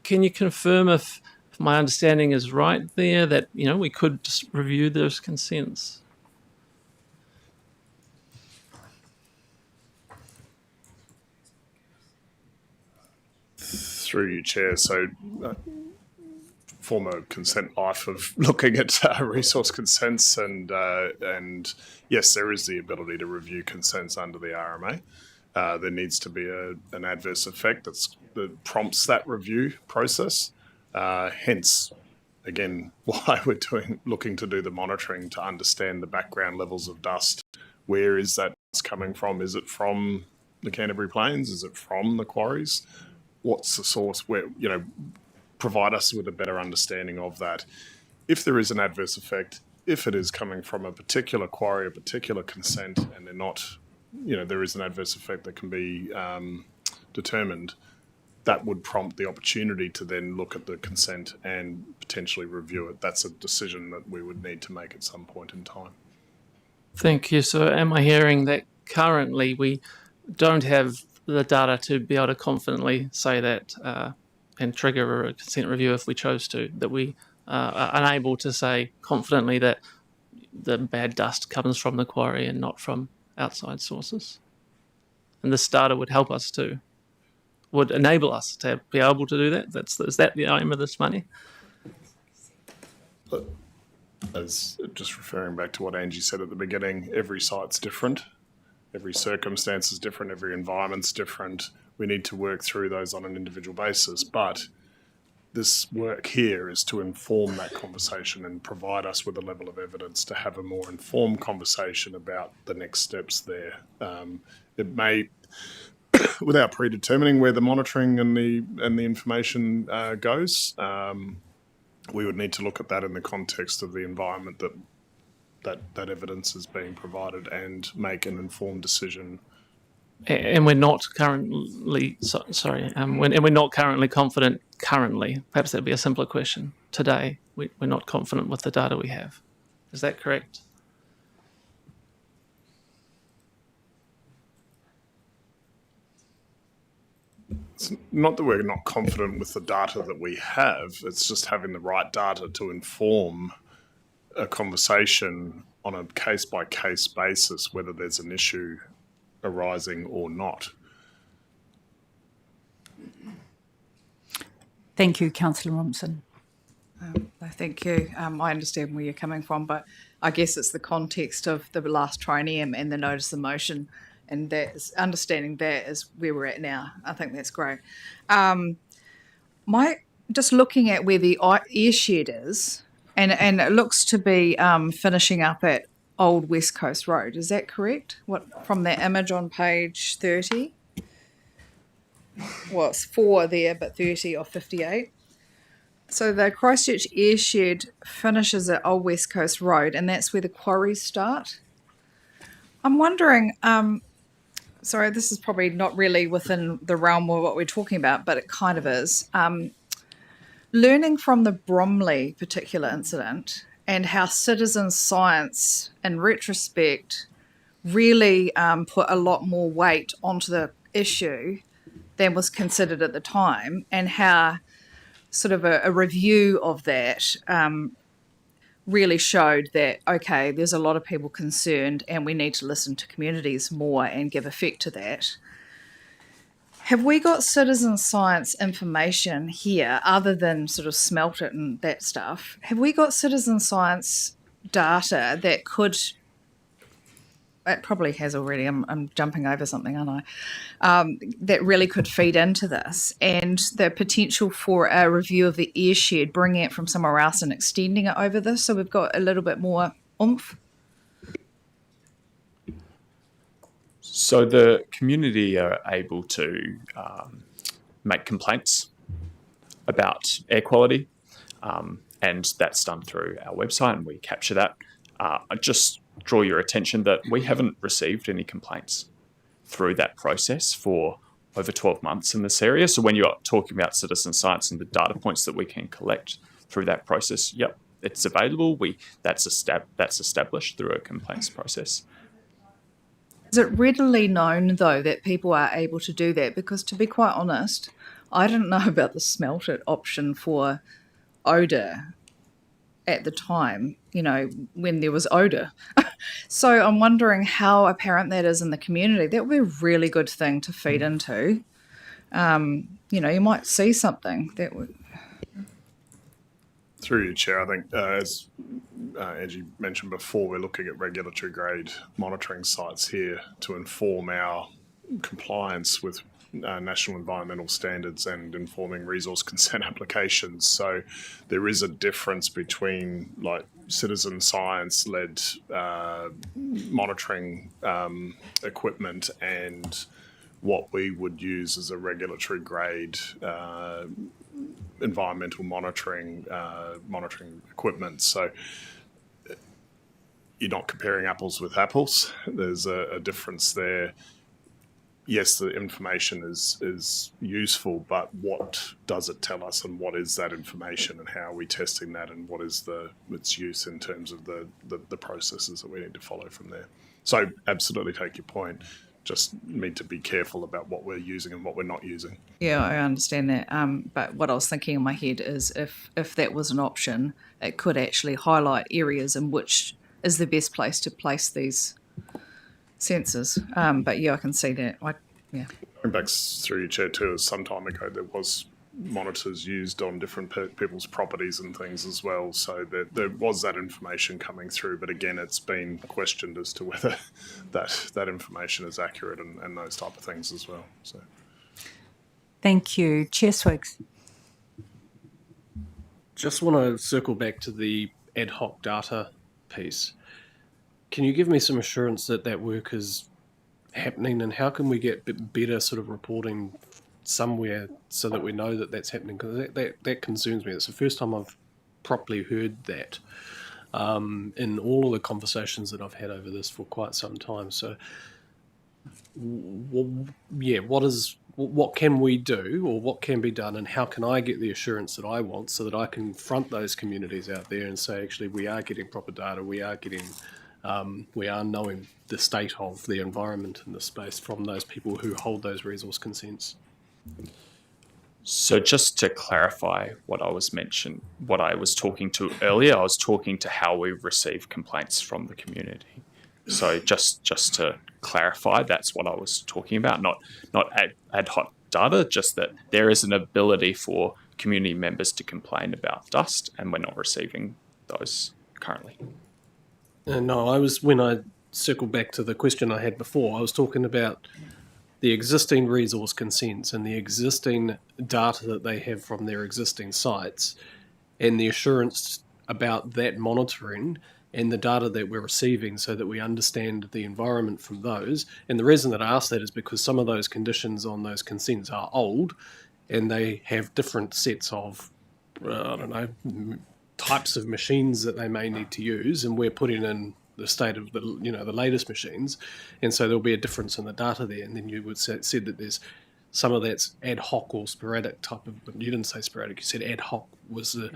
Can you confirm if my understanding is right there, that we could just review those consents? Through you, Chair. So former consent life of looking at resource consents, and yes, there is the ability to review consents under the RMA. There needs to be an adverse effect that prompts that review process. Hence, again, why we're looking to do the monitoring, to understand the background levels of dust. Where is that coming from? Is it from the Canterbury Plains? Is it from the quarries? What's the source? Where, provide us with a better understanding of that. If there is an adverse effect, if it is coming from a particular quarry, a particular consent, and they're not, there is an adverse effect that can be determined, that would prompt the opportunity to then look at the consent and potentially review it. That's a decision that we would need to make at some point in time. Thank you. So am I hearing that currently we don't have the data to be able to confidently say that and trigger a consent review if we chose to, that we are unable to say confidently that the bad dust comes from the quarry and not from outside sources? And this data would help us would enable us to be able to do that? Is that the aim of this money? But as just referring back to what Angie said at the beginning, every site's different. Every circumstance is different. Every environment's different. We need to work through those on an individual basis. But this work here is to inform that conversation and provide us with a level of evidence to have a more informed conversation about the next steps there. It may, without predetermining where the monitoring and the information goes, we would need to look at that in the context of the environment that evidence is being provided, and make an informed decision. And we're not currently we're not currently confident currently, perhaps that'd be a simpler question. Today, we're not confident with the data we have. Is that correct? It's not that we're not confident with the data that we have, it's just having the right data to inform a conversation on a case-by-case basis, whether there's an issue arising or not. Thank you, Councillor Robinson. Thank you. I understand where you're coming from, but I guess it's the context of the last triennium and the notice of motion, and that's understanding that is where we're at now. I think that's great. Just looking at where the airshed is, and it looks to be finishing up at Old West Coast Road. Is that correct? What from that image on page 30? Well, it's 4 there, but 30 or 58. So the Christchurch airshed finishes at Old West Coast Road, and that's where the quarries start. I'm wondering, sorry, this is probably not really within the realm of what we're talking about, but it kind of is. Learning from the Bromley particular incident and how citizen science, in retrospect, really put a lot more weight onto the issue than was considered at the time, and how sort of a review of that really showed that, okay, there's a lot of people concerned and we need to listen to communities more and give effect to that. Have we got citizen science information here other than sort of smelt it and that stuff? Have we got citizen science data that could, it probably has already, I'm jumping over something, aren't I? That really could feed into this, and the potential for a review of the airshed, bringing it from somewhere else and extending it over this, so we've got a little bit more oomph. So the community are able to make complaints about air quality, and that's done through our website, and we capture that. I just draw your attention that we haven't received any complaints through that process for over 12 months in this area. So when you're talking about citizen science and the data points that we can collect through that process, yep, it's available. That's established through a complaints process. Is it readily known, though, that people are able to do that? Because to be quite honest, I didn't know about the smelted option for odour at the time, you know, when there was odour. So I'm wondering how apparent that is in the community. That would be a really good thing to feed into. You know, you might see something that would... Through you, Chair, I think as Angie mentioned before, we're looking at regulatory grade monitoring sites here to inform our compliance with national environmental standards and informing resource consent applications. So there is a difference between like citizen science led monitoring equipment and what we would use as a regulatory grade environmental monitoring equipment. So you're not comparing apples with apples. There's a difference there. Yes, the information is useful, but what does it tell us, and what is that information, and how are we testing that, and what is its use in terms of the processes that we need to follow from there. So absolutely take your point. Just need to be careful about what we're using and what we're not using. Yeah, I understand that. But what I was thinking in my head is if that was an option, it could actually highlight areas in which is the best place to place these sensors. But yeah, I can see that. Yeah. Going back through your chair too, some time ago there was monitors used on different people's properties and things as well. So there was that information coming through, but again, it's been questioned as to whether that information is accurate and those type of things as well. So, thank you, Chair Swiggs. Just want to circle back to the ad hoc data piece. Can you give me some assurance that that work is happening, and how can we get better sort of reporting somewhere so that we know that that's happening? Because that concerns me. It's the first time I've properly heard that in all of the conversations that I've had over this for quite some time. So, yeah, what is what can we do, or what can be done, and how can I get the assurance that I want so that I can front those communities out there and say, actually, we are getting proper data, we are knowing the state of the environment in this space from those people who hold those resource consents. So just to clarify what I was talking to earlier, I was talking to how we receive complaints from the community. So just to clarify, that's what I was talking about, not ad hoc data, just that there is an ability for community members to complain about dust, and we're not receiving those currently. No, when I circled back to the question I had before, I was talking about the existing resource consents and the existing data that they have from their existing sites, and the assurance about that monitoring and the data that we're receiving so that we understand the environment from those. And the reason that I ask that is because some of those conditions on those consents are old, and they have different sets of, types of machines that they may need to use, and we're putting in the state of the latest machines, and so there'll be a difference in the data there. And then you would said that there's some of that's ad hoc or sporadic type of. You didn't say sporadic. You said ad hoc was the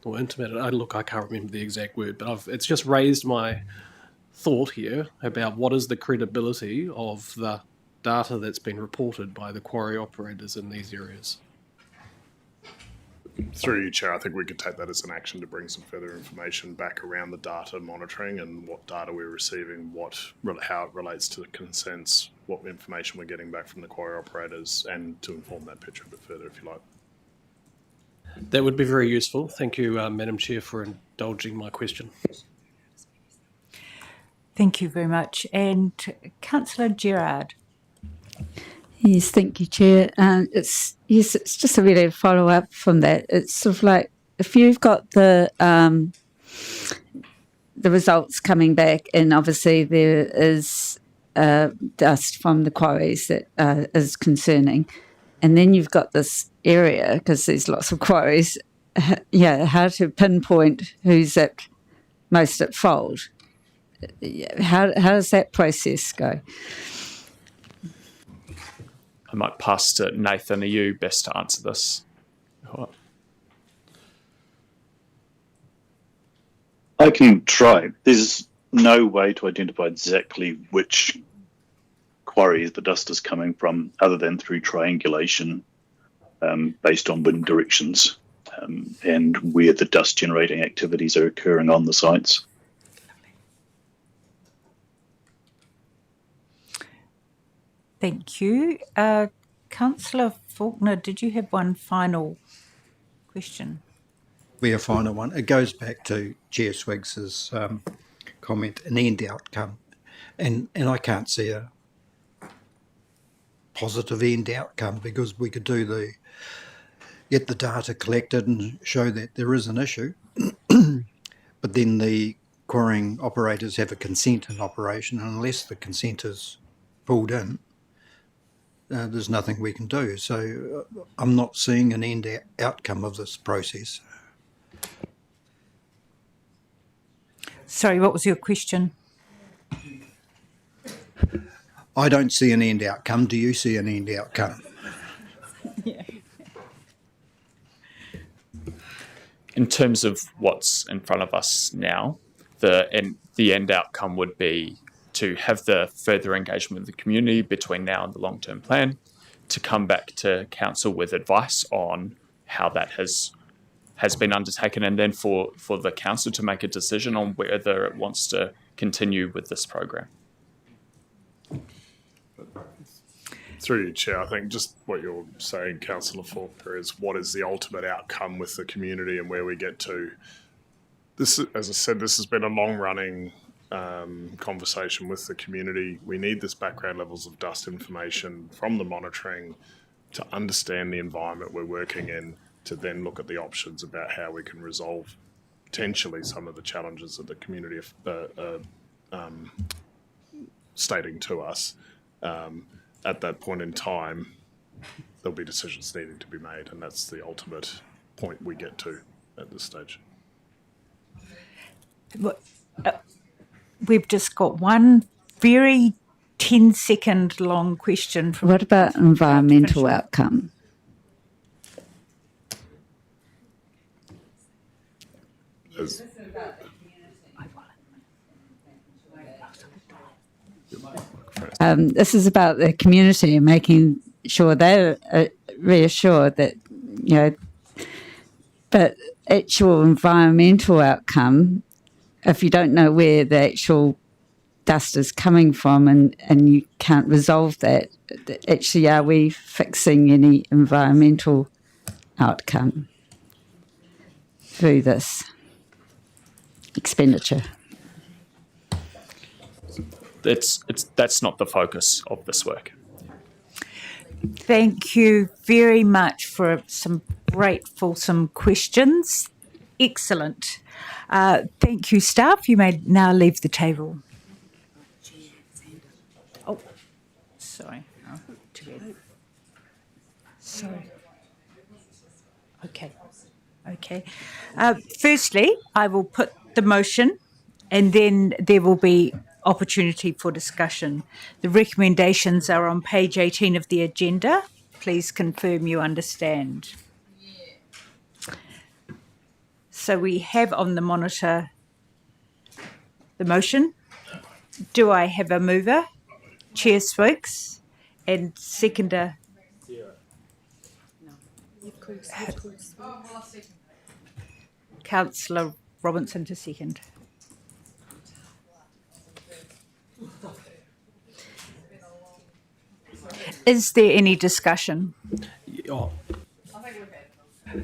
or intermittent. I can't remember the exact word, but it's just raised my thought here about what is the credibility of the data that's been reported by the quarry operators in these areas. Through you, Chair, I think we could take that as an action to bring some further information back around the data monitoring and what data we're receiving, how it relates to the consents, what information we're getting back from the quarry operators, and to inform that picture a bit further, if you like. That would be very useful. Thank you, Madam Chair, for indulging my question. Thank you very much. And Councillor Gerard. Yes, thank you, Chair. It's just a really follow up from that. It's sort of like if you've got the results coming back, and obviously there is dust from the quarries that is concerning, and then you've got this area because there's lots of quarries. How to pinpoint who's most at fault? How does that process go? I might pass to Nathan. Are you best to answer this? I can try. There's no way to identify exactly which quarries the dust is coming from other than through triangulation based on wind directions and where the dust generating activities are occurring on the sites. Thank you. Councillor Faulkner, did you have one final question? Be a final one. It goes back to Chair Swiggs's comment, an end outcome. And I can't see a positive end outcome because we could get the data collected and show that there is an issue. But then the quarrying operators have a consent in operation, and unless the consent is pulled in, there's nothing we can do. So I'm not seeing an end outcome of this process. Sorry, what was your question? I don't see an end outcome. Do you see an end outcome? Yeah. In terms of what's in front of us now, the end outcome would be to have the further engagement with the community between now and the long-term plan, to come back to council with advice on how that has been undertaken, and then for the council to make a decision on whether it wants to continue with this program. Through you, Chair, I think just what you're saying, Councillor Faulkner, is what is the ultimate outcome with the community and where we get to. This, as I said, this has been a long-running conversation with the community. We need this background levels of dust information from the monitoring to understand the environment we're working in, to then look at the options about how we can resolve potentially some of the challenges that the community are stating to us. At that point in time, there'll be decisions needing to be made, and that's the ultimate point we get to at this stage. We've just got one very 10-second long question from. What about environmental outcome? This is about the community and making sure they're reassured that, but actual environmental outcome, if you don't know where the actual dust is coming from and you can't resolve that, actually are we fixing any environmental outcome through this expenditure? That's not the focus of this work. Thank you very much for some great fulsome questions. Excellent. Thank you, staff. You may now leave the table. Oh, sorry. Oh, too bad. Sorry. Okay. Firstly, I will put the motion and then there will be opportunity for discussion. The recommendations are on page 18 of the agenda. Please confirm you understand. So we have on the monitor the motion. Do I have a mover? Chair Swokes and seconder. Councillor Robinson to second. Is there any discussion?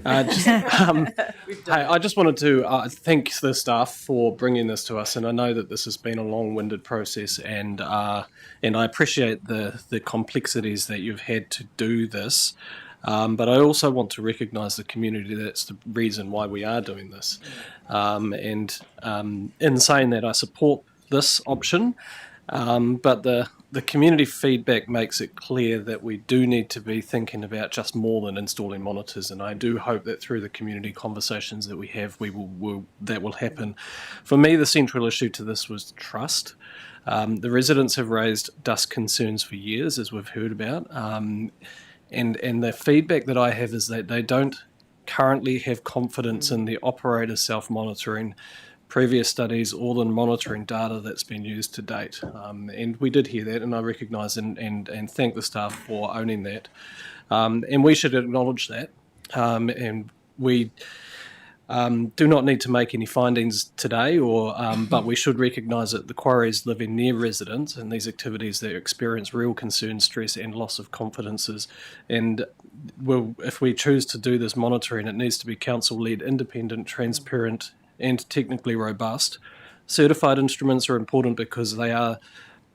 I just wanted to thank the staff for bringing this to us, and I know that this has been a long-winded process, and I appreciate the complexities that you've had to do this. But I also want to recognise the community. That's the reason why we are doing this. In saying that, I support this option, but the community feedback makes it clear that we do need to be thinking about just more than installing monitors, and I do hope that through the community conversations that we have, that will happen. For me, the central issue to this was trust. The residents have raised dust concerns for years, as we've heard about, and the feedback that I have is that they don't currently have confidence in the operator self-monitoring, previous studies, or the monitoring data that's been used to date. And we did hear that, and I recognise and thank the staff for owning that. And we should acknowledge that. And we do not need to make any findings today, but we should recognise that the quarries living near residents and these activities that experience real concern, stress and loss of confidences. And if we choose to do this monitoring, it needs to be council-led, independent, transparent and technically robust. Certified instruments are important because they are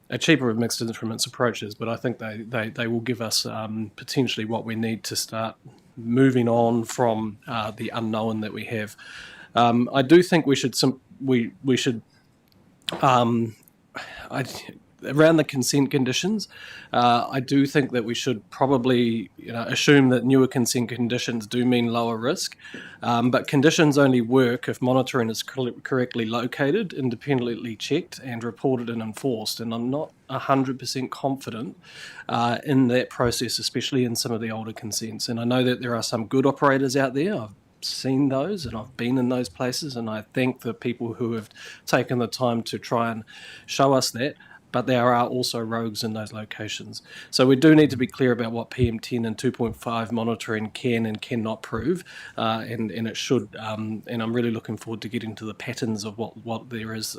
a cheaper of mixed instruments approaches, but I think they will give us potentially what we need to start moving on from the unknown that we have. I do think we should around the consent conditions, I do think that we should probably assume that newer consent conditions do mean lower risk, but conditions only work if monitoring is correctly located, independently checked and reported and enforced, and I'm not 100% confident in that process, especially in some of the older consents. And I know that there are some good operators out there. I've seen those and I've been in those places, and I thank the people who have taken the time to try and show us that. But there are also rogues in those locations. So we do need to be clear about what PM10 and 2.5 monitoring can and cannot prove, and it should, and I'm really looking forward to getting to the patterns of what there is.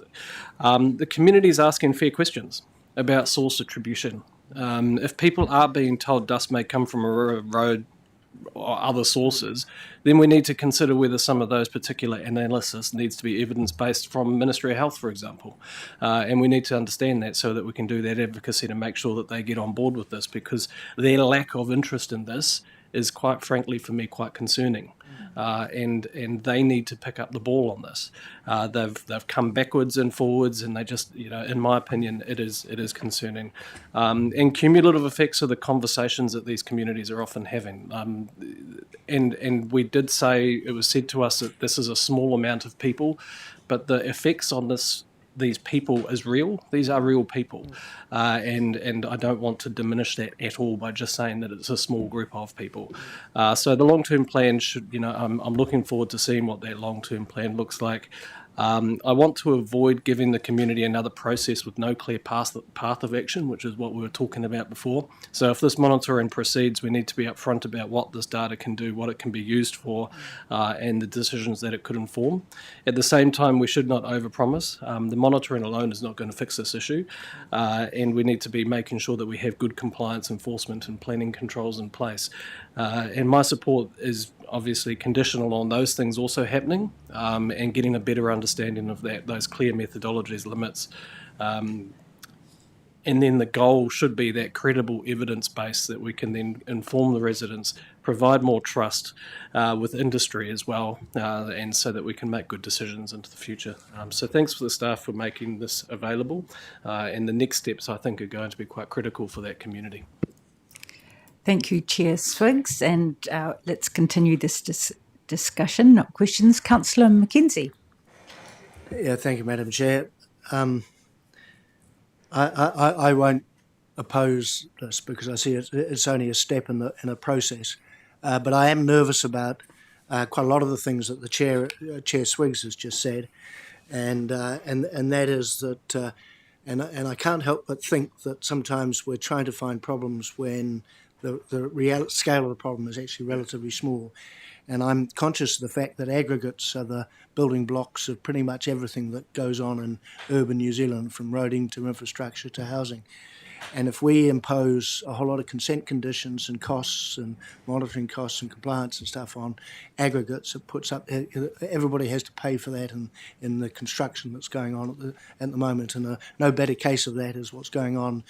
The community is asking fair questions about source attribution. If people are being told dust may come from a road or other sources, then we need to consider whether some of those particular analysis needs to be evidence-based from Ministry of Health, for example. And we need to understand that so that we can do that advocacy to make sure that they get on board with this, because their lack of interest in this is, quite frankly, for me, quite concerning. And they need to pick up the ball on this. They've come backwards and forwards, and they just, in my opinion, it is concerning. And cumulative effects are the conversations that these communities are often having. And we did say, it was said to us that this is a small amount of people, but the effects on this these people as real. These are real people, and I don't want to diminish that at all by just saying that it's a small group of people. So the long-term plan should, I'm looking forward to seeing what that long-term plan looks like. I want to avoid giving the community another process with no clear path of action, which is what we were talking about before. So if this monitoring proceeds, we need to be upfront about what this data can do, what it can be used for, and the decisions that it could inform. At the same time, we should not overpromise. The monitoring alone is not going to fix this issue, and we need to be making sure that we have good compliance enforcement and planning controls in place. And my support is obviously conditional on those things also happening, and getting a better understanding of those clear methodologies, limits. And then the goal should be that credible evidence base that we can then inform the residents, provide more trust with industry as well, and so that we can make good decisions into the future. So thanks for the staff for making this available, and the next steps I think are going to be quite critical for that community. Thank you, Chair Swiggs, and let's continue this discussion. Questions, Councillor Mackenzie. Yeah, thank you, Madam Chair. I won't oppose this because I see it's only a step in a process, but I am nervous about quite a lot of the things that the Chair Swiggs has just said, and that is that, and I can't help but think that sometimes we're trying to find problems when the real scale of the problem is actually relatively small. And I'm conscious of the fact that aggregates are the building blocks of pretty much everything that goes on in urban New Zealand, from roading to infrastructure to housing. And if we impose a whole lot of consent conditions and costs and monitoring costs and compliance and stuff on aggregates, it puts up, everybody has to pay for that in the construction that's going on at the moment. And no better case of that is what's going on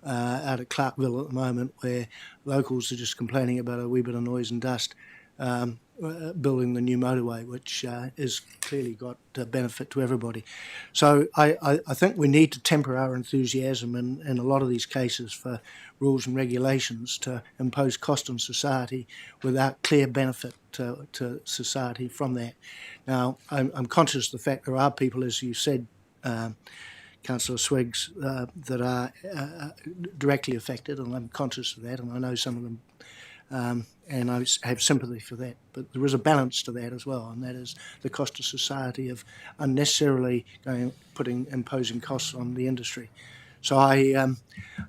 out at Clarkville at the moment, where locals are just complaining about a wee bit of noise and dust. Building the new motorway, which is clearly got benefit to everybody. So I think we need to temper our enthusiasm in a lot of these cases for rules and regulations to impose cost on society without clear benefit to society from that. Now, I'm conscious of the fact there are people, as you said, Councillor Swiggs, that are directly affected, and I'm conscious of that, and I know some of them. And I have sympathy for that, but there is a balance to that as well, and that is the cost to society of unnecessarily imposing costs on the industry. So I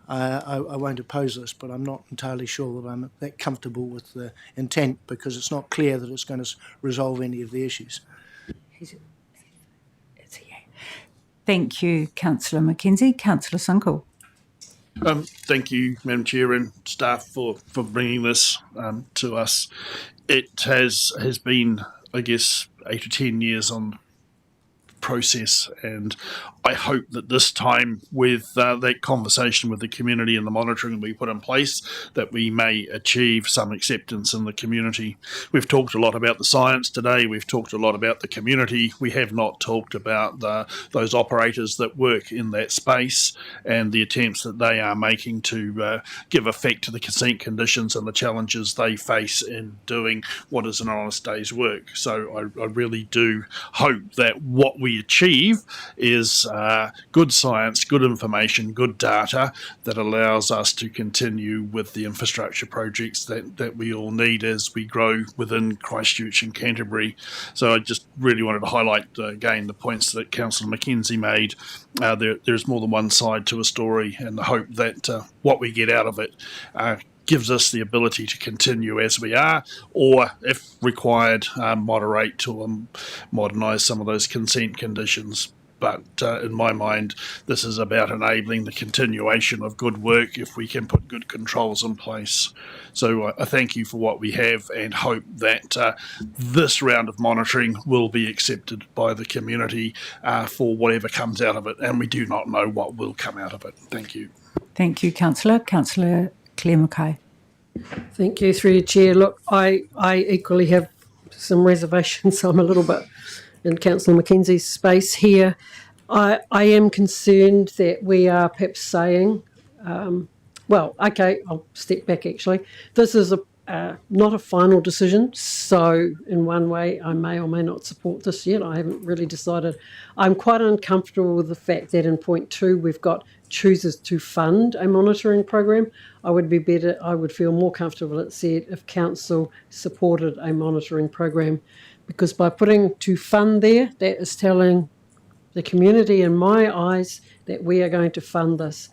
won't oppose this, but I'm not entirely sure that I'm that comfortable with the intent, because it's not clear that it's going to resolve any of the issues. Thank you, Councillor Mackenzie. Councillor Sunkel. Thank you, Madam Chair and staff, for bringing this to us. It has been, I guess, 8 or 10 years on process, and I hope that this time, with that conversation with the community and the monitoring we put in place, that we may achieve some acceptance in the community. We've talked a lot about the science today, we've talked a lot about the community, we have not talked about those operators that work in that space and the attempts that they are making to give effect to the consent conditions and the challenges they face in doing what is an honest day's work. So I really do hope that what we achieve is good science, good information, good data that allows us to continue with the infrastructure projects that we all need as we grow within Christchurch and Canterbury. So I just really wanted to highlight again the points that Councillor Mackenzie made. There's more than one side to a story, and the hope that what we get out of it gives us the ability to continue as we are, or if required, moderate to modernise some of those consent conditions. But in my mind, this is about enabling the continuation of good work if we can put good controls in place. So I thank you for what we have, and hope that this round of monitoring will be accepted by the community for whatever comes out of it. And we do not know what will come out of it. Thank you. Thank you, Councillor. Councillor Claire Mackay. Thank you, through your chair. Look, I equally have some reservations. I'm a little bit in Councillor Mackenzie's space here. I am concerned that we are perhaps saying, well, okay, I'll step back actually. This is not a final decision. So in one way, I may or may not support this yet. I haven't really decided. I'm quite uncomfortable with the fact that in point 2 we've got chooses to fund a monitoring program. I would feel more comfortable, it said, if council supported a monitoring program, because by putting to fund there, that is telling the community, in my eyes, that we are going to fund this.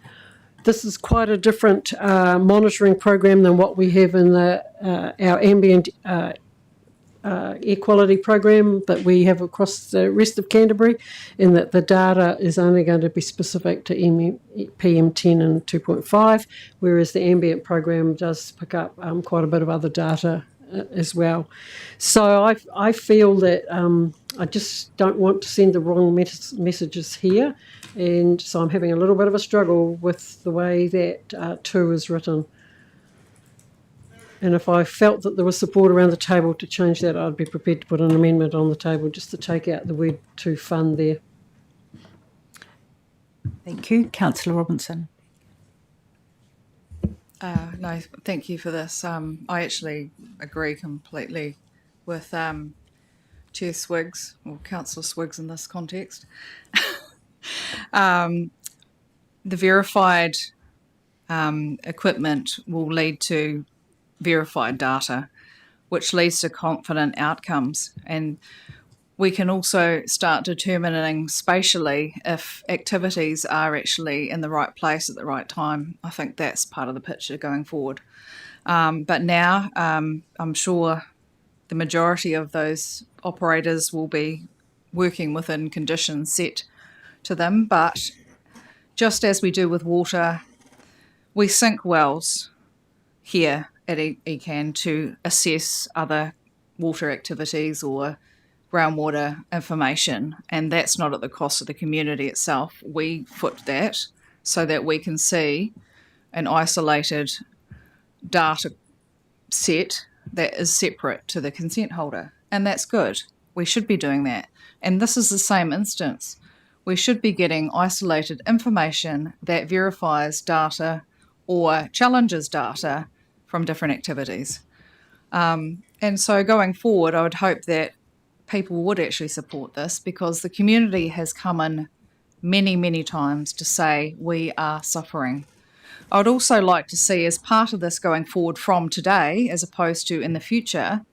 This is quite a different monitoring program than what we have in our ambient air quality program that we have across the rest of Canterbury, in that the data is only going to be specific to PM10 and 2.5, whereas the ambient program does pick up quite a bit of other data as well. So I feel that I just don't want to send the wrong messages here, and so I'm having a little bit of a struggle with the way that 2 is written. And if I felt that there was support around the table to change that, I'd be prepared to put an amendment on the table just to take out the word to fund there. Thank you. Councillor Robinson. No, thank you for this. I actually agree completely with Chair Swiggs, or Councillor Swiggs in this context. The verified equipment will lead to verified data, which leads to confident outcomes. And we can also start determining spatially if activities are actually in the right place at the right time. I think that's part of the picture going forward. But now I'm sure the majority of those operators will be working within conditions set to them. But just as we do with water, we sink wells here at ECAN to assess other water activities or groundwater information, and that's not at the cost of the community itself. We foot that so that we can see an isolated data set that is separate to the consent holder, and that's good. We should be doing that. And this is the same instance. We should be getting isolated information that verifies data or challenges data from different activities. And so going forward, I would hope that people would actually support this, because the community has come in many, many times to say we are suffering. I would also like to see, as part of this going forward from today, as opposed to in the future,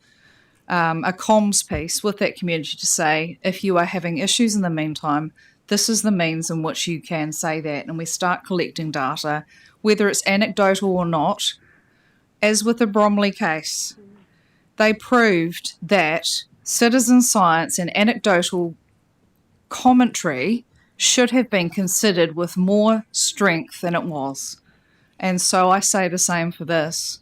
a comms piece with that community to say, if you are having issues in the meantime, this is the means in which you can say that, and we start collecting data, whether it's anecdotal or not. As with the Bromley case, they proved that citizen science and anecdotal commentary should have been considered with more strength than it was. And so I say the same for this,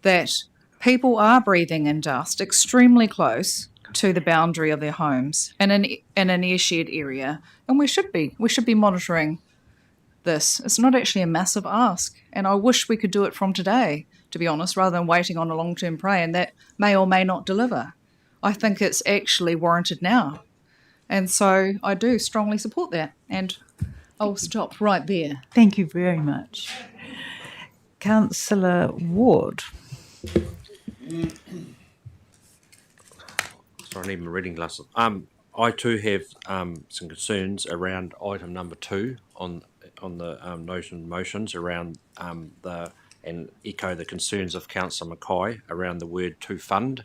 that people are breathing in dust extremely close to the boundary of their homes and in an airshed area, and we should be monitoring this. It's not actually a massive ask, and I wish we could do it from today, to be honest, rather than waiting on a long-term plan that may or may not deliver. I think it's actually warranted now, and so I do strongly support that, and I'll stop right there. Thank you very much. Councillor Ward. Sorry, I need my reading glasses. I too have some concerns around item number 2 on the motions around and echo the concerns of Councillor Mackay around the word to fund.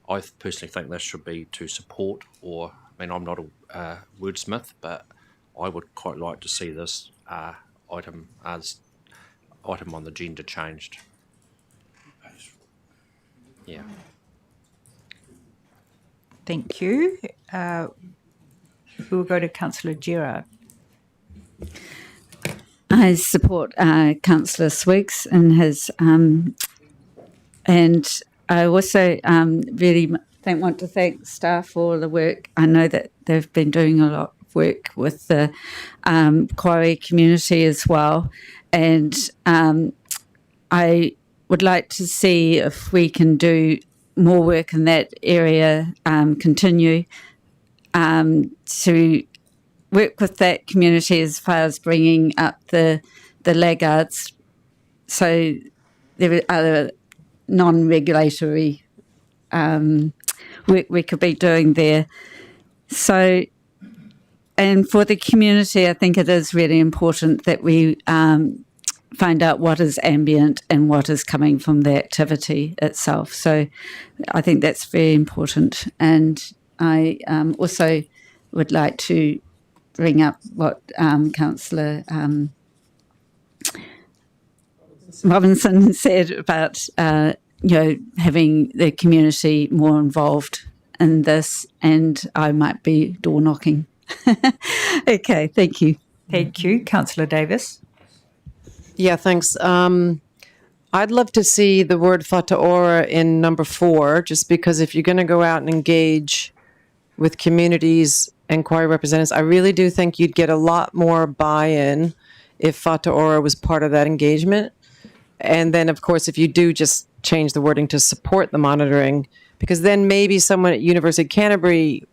I personally think this should be to support, or, I mean, I'm not a wordsmith, but I would quite like to see this item on the agenda changed. Yeah. Thank you. We'll go to Councillor Gerard. I support Councillor Swiggs in his, and I also really want to thank staff for all the work. I know that they've been doing a lot of work with the quarry community as well, and I would like to see if we can do more work in that area, continue to work with that community as far as bringing up the laggards. So there are non-regulatory work we could be doing there. So, and for the community, I think it is really important that we find out what is ambient and what is coming from the activity itself. So I think that's very important. And I also would like to bring up what Councillor Robinson said about having the community more involved in this, and I might be door knocking. Okay, thank you. Thank you. Councillor Davis. Yeah, thanks. I'd love to see the word whataora in number 4, just because if you're going to go out and engage with communities and quarry representatives, I really do think you'd get a lot more buy-in if whataora was part of that engagement. And then, of course, if you do just change the wording to support the monitoring, because then maybe someone at University of Canterbury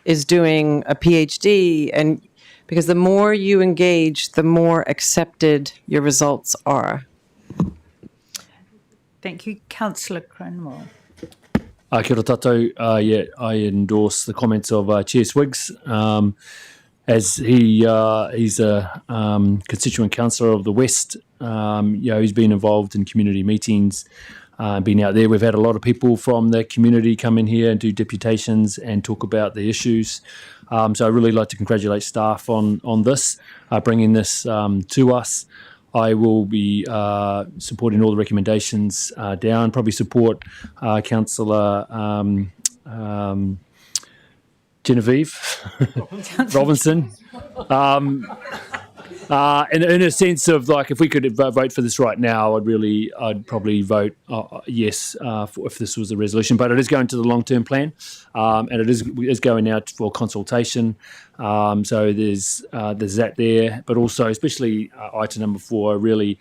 is doing a PhD, and because the more you engage, the more accepted your results are. Thank you. Councillor Cranmore. Kia ora tātou. I endorse the comments of Chair Swiggs. As he's a constituent councillor of the West, he's been involved in community meetings, been out there. We've had a lot of people from the community come in here and do deputations and talk about the issues. So I really like to congratulate staff on this, bringing this to us. I will be supporting all the recommendations down, probably support Councillor Genevieve Robinson. In a sense of, like, if we could vote for this right now, I'd probably vote yes if this was a resolution. But it is going to the long-term plan, and it is going out for consultation. So there's that there, but also especially item number 4, really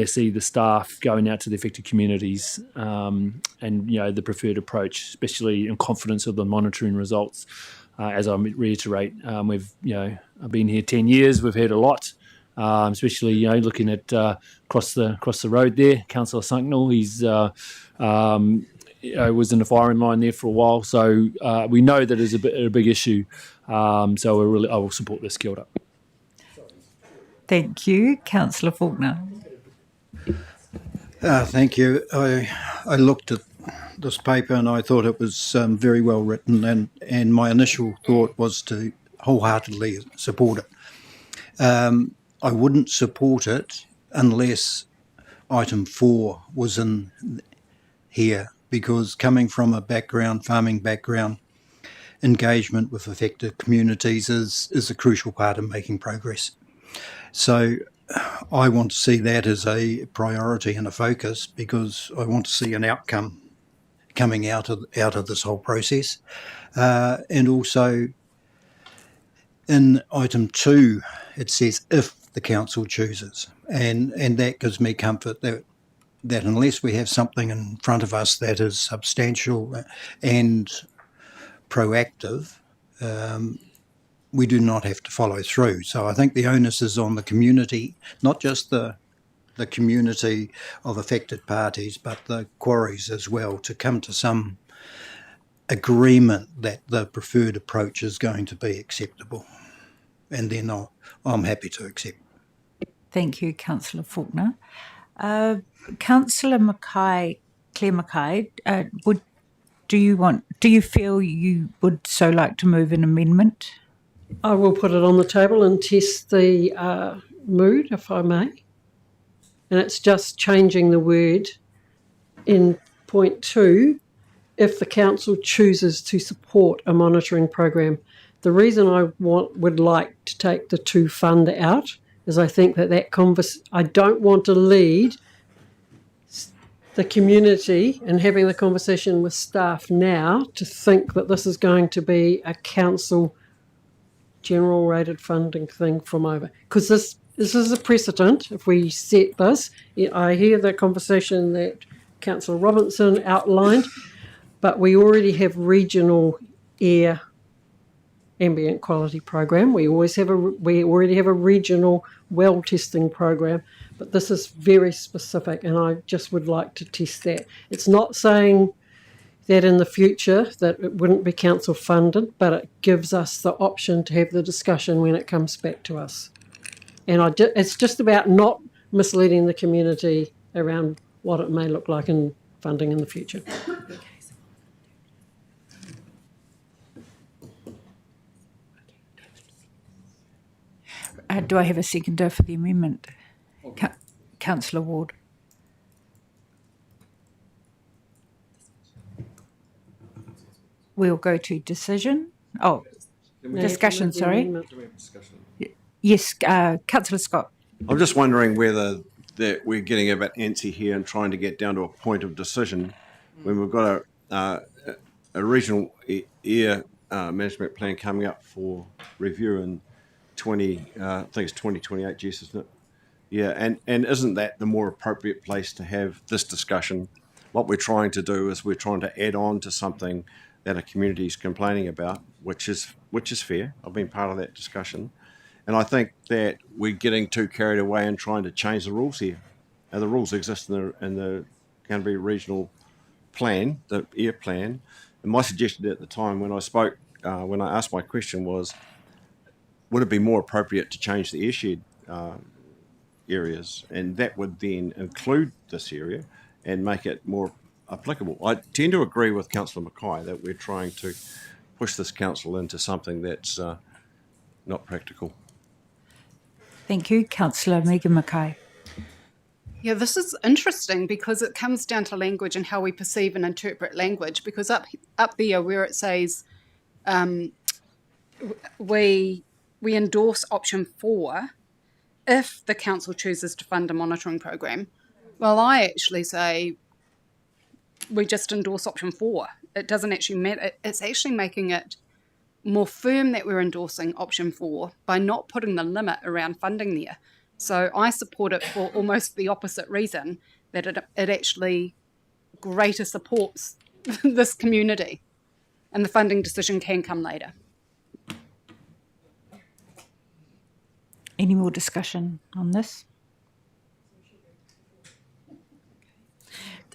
see the staff going out to the affected communities, and the preferred approach, especially in confidence of the monitoring results. As I reiterate, I've been here 10 years. We've heard a lot, especially looking at across the road there, Councillor Sunknall. He's was in the firing line there for a while, so we know that it's a big issue. So I will support this. Kia ora. Thank you, Councillor Faulkner. Thank you. I looked at this paper and I thought it was very well written, and my initial thought was to wholeheartedly support it. I wouldn't support it unless item 4 was in here, because coming from a farming background, engagement with affected communities is a crucial part of making progress. So I want to see that as a priority and a focus, because I want to see an outcome coming out of this whole process. And also in item 2, it says if the council chooses, and that gives me comfort that unless we have something in front of us that is substantial and proactive, we do not have to follow through. So I think the onus is on the community, not just the community of affected parties, but the quarries as well, to come to some agreement that the preferred approach is going to be acceptable. And then I'm happy to accept. Thank you, Councillor Faulkner. Councillor Claire Mackay, do you feel you would so like to move an amendment? I will put it on the table and test the mood, if I may. And it's just changing the word in point 2, if the council chooses to support a monitoring program. The reason I would like to take the to fund out is I think I don't want to lead the community and having the conversation with staff now to think that this is going to be a council general rated funding thing from over. Because this is a precedent. If we set this, I hear the conversation that Councillor Robinson outlined, but we already have regional air ambient quality program. We already have a regional well testing program, But this is very specific, and I just would like to test that. It's not saying that in the future that it wouldn't be council funded, but it gives us the option to have the discussion when it comes back to us. And it's just about not misleading the community around what it may look like in funding in the future. Do I have a seconder for the amendment? Councillor Ward. We'll go to decision. Oh, discussion, sorry. Yes, Councillor Scott. I'm just wondering whether that we're getting a bit antsy here and trying to get down to a point of decision when we've got a regional air management plan coming up for review in I think it's 2028, Jess, isn't it? Yeah, and isn't that the more appropriate place to have this discussion? What we're trying to do is we're trying to add on to something that a community is complaining about, which is fair. I've been part of that discussion. And I think that we're getting too carried away and trying to change the rules here. Now, the rules exist in the Canterbury Regional Plan, the air plan. And my suggestion at the time when I spoke, when I asked my question was, would it be more appropriate to change the airshed areas? And that would then include this area and make it more applicable. I tend to agree with Councillor Mackay that we're trying to push this council into something that's not practical. Thank you. Councillor Megan Mackay. Yeah, this is interesting because it comes down to language and how we perceive and interpret language. Because up there where it says we endorse option 4 if the council chooses to fund a monitoring program, well, I actually say we just endorse option 4. It doesn't actually matter. It's actually making it more firm that we're endorsing option 4 by not putting the limit around funding there. So I support it for almost the opposite reason, that it actually greater supports this community, and the funding decision can come later. Any more discussion on this?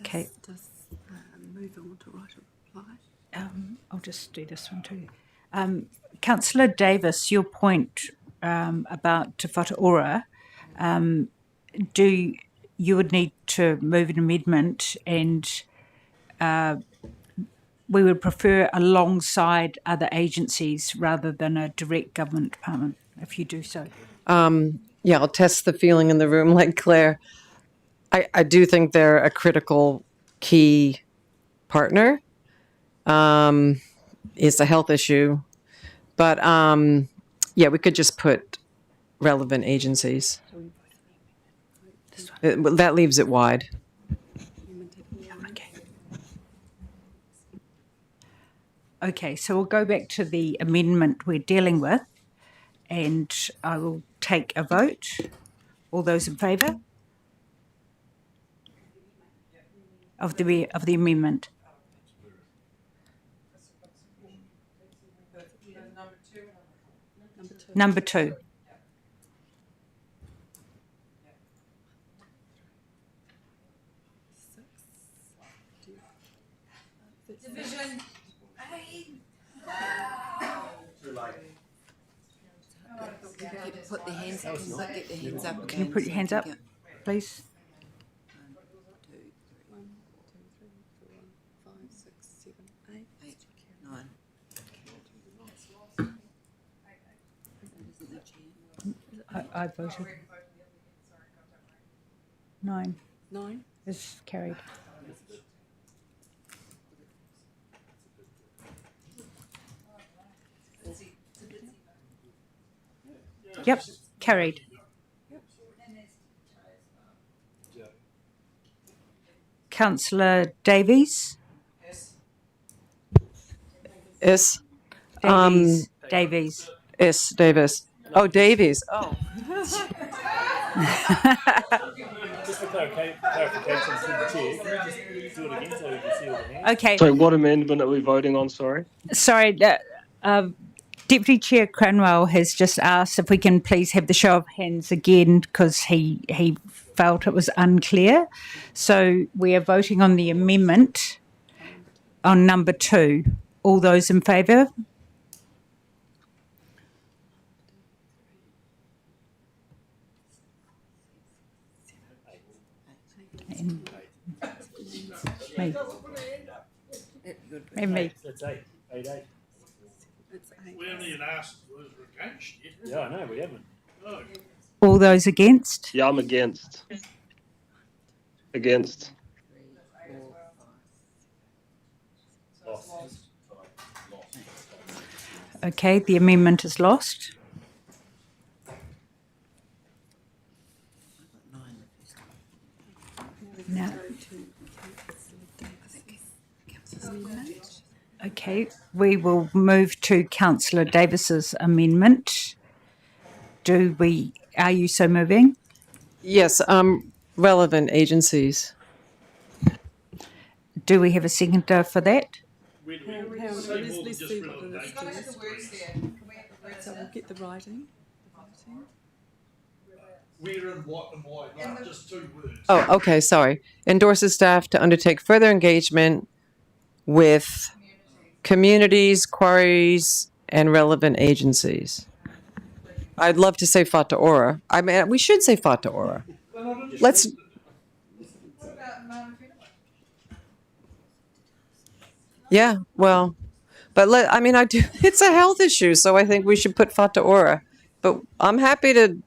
Okay. Move on to write a reply. I'll just do this one too. Councillor Davis, your point about Te Whataora, you would need to move an amendment, and we would prefer alongside other agencies rather than a direct government department, if you do so. Yeah, I'll test the feeling in the room like Claire. I do think they're a critical key partner. It's a health issue. But yeah, we could just put relevant agencies. That leaves it wide. Okay, so we'll go back to the amendment we're dealing with, and I will take a vote. All those in favour of the amendment? Number 2. Division put their hands up. Get their hands up. Can you put your hands up, please? 1, 2, 3, 4, 5, 6, 7, 8, 9. I voted. 9. 9 is carried. Yep, carried. Councillor Davies? Is? Davies. Is Davis. Oh, Davies. Oh. Just for clarification through the chair, can you just do it again so we can see all the hands? Okay. So what amendment are we voting on, sorry? Sorry, Deputy Chair Cranwell has just asked if we can please have the show of hands again because he felt it was unclear. So we are voting on the amendment on number 2. All those in favour? Me. And me. That's eight. It's 8. We haven't even asked whether we're against yet. Yeah, I know, we haven't. No. All those against? Yeah, I'm against. Against. Okay, the amendment is lost. No. Okay, we will move to Councillor Davis's amendment. Are you so moving? Yes, relevant agencies. Do we have a seconder for that? Let's see what it is. So we'll get the writing. Where and what and why, not just 2 words. Oh, okay, sorry. Endorses staff to undertake further engagement with communities, quarries, and relevant agencies. I'd love to say Fata Ora. I mean, we should say Fata Ora. Let's. Yeah, well, but I do. It's a health issue, so I think we should put Fata Ora. But I'm happy to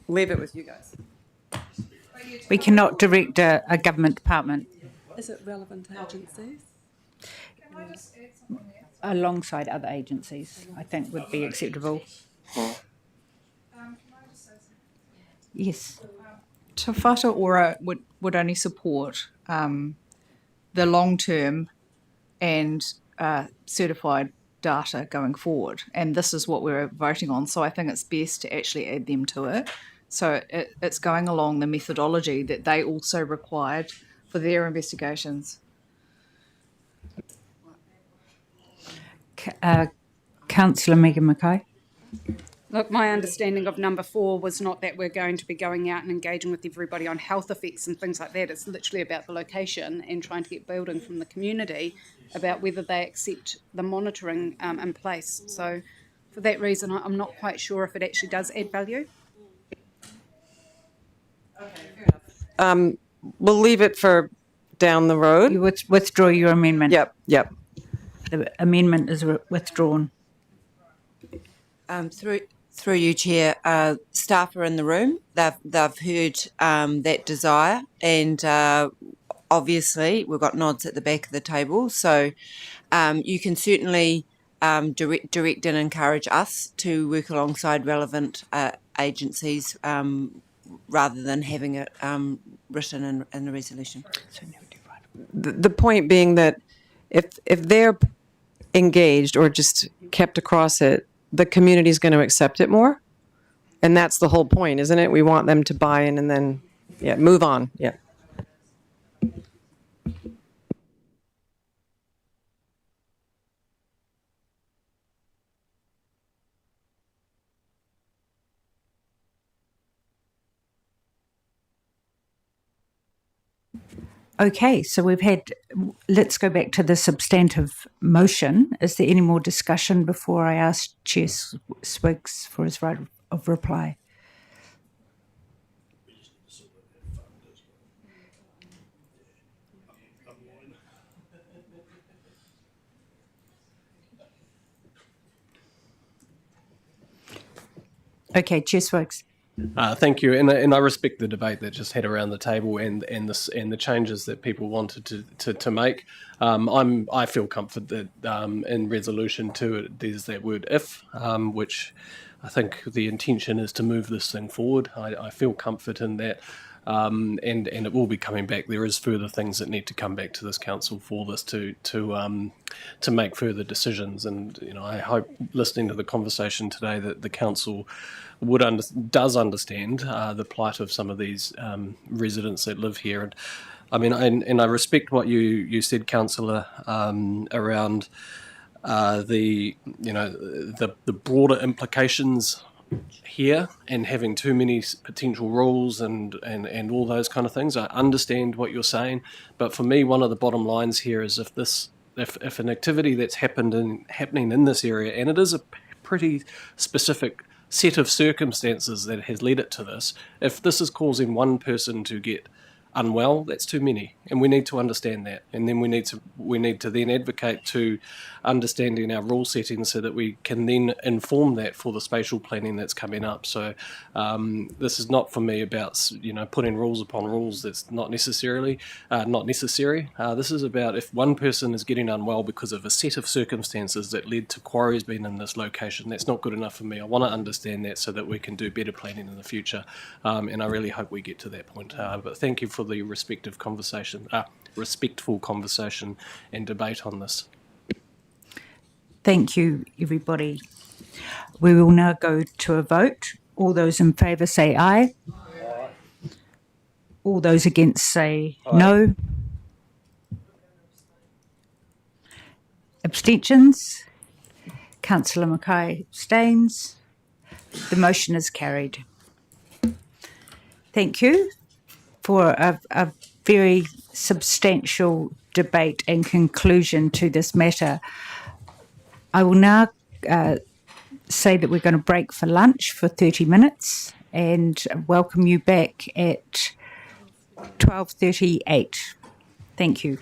leave it with you guys. We cannot direct a government department. Is it relevant agencies? Alongside other agencies, I think would be acceptable. Yes. Te Whata Ora would only support the long-term and certified data going forward. And this is what we're voting on. So I think it's best to actually add them to it. So it's going along the methodology that they also required for their investigations. Councillor Megan Mackay. Look, my understanding of number 4 was not that we're going to be going out and engaging with everybody on health effects and things like that. It's literally about the location and trying to get building from the community about whether they accept the monitoring in place. So for that reason, I'm not quite sure if it actually does add value. We'll leave it for down the road. You withdraw your amendment. Yep. The amendment is withdrawn. Through you, Chair, staff are in the room. They've heard that desire, and obviously we've got nods at the back of the table. So you can certainly direct and encourage us to work alongside relevant agencies rather than having it written in the resolution. The point being that if they're engaged or just kept across it, the community is going to accept it more. And that's the whole point, isn't it? We want them to buy in and then, move on. Yeah. Okay, so let's go back to the substantive motion. Is there any more discussion before I ask Chair Swiggs for his right of reply? Okay, Chair Swiggs. Thank you, and I respect the debate that just had around the table and the changes that people wanted to make. I feel comfort that in resolution 2 there's that word if, which I think the intention is to move this thing forward. I feel comfort in that, and it will be coming back. There is further things that need to come back to this council for this to make further decisions. And I hope, listening to the conversation today, that the council does understand the plight of some of these residents that live here. And I mean, and I respect what you said, Councillor, around the broader implications here and having too many potential rules and all those kind of things. I understand what you're saying, but for me, one of the bottom lines here is if an activity that's happening in this area, and it is a pretty specific set of circumstances that has led it to this, if this is causing one person to get unwell, that's too many, and we need to understand that, and then we need to then advocate to understanding our rule settings so that we can then inform that for the spatial planning that's coming up. So this is not for me about putting rules upon rules that's not necessary. This is about if one person is getting unwell because of a set of circumstances that led to quarries being in this location, that's not good enough for me. I want to understand that so that we can do better planning in the future, and I really hope we get to that point. But thank you for the respectful conversation and debate on this. Thank you, everybody. We will now go to a vote. All those in favour say aye. Aye. All those against say no. Abstentions? Councillor Mackay abstains. The motion is carried. Thank you for a very substantial debate and conclusion to this matter. I will now say that we're going to break for lunch for 30 minutes and welcome you back at 12:38. Thank you.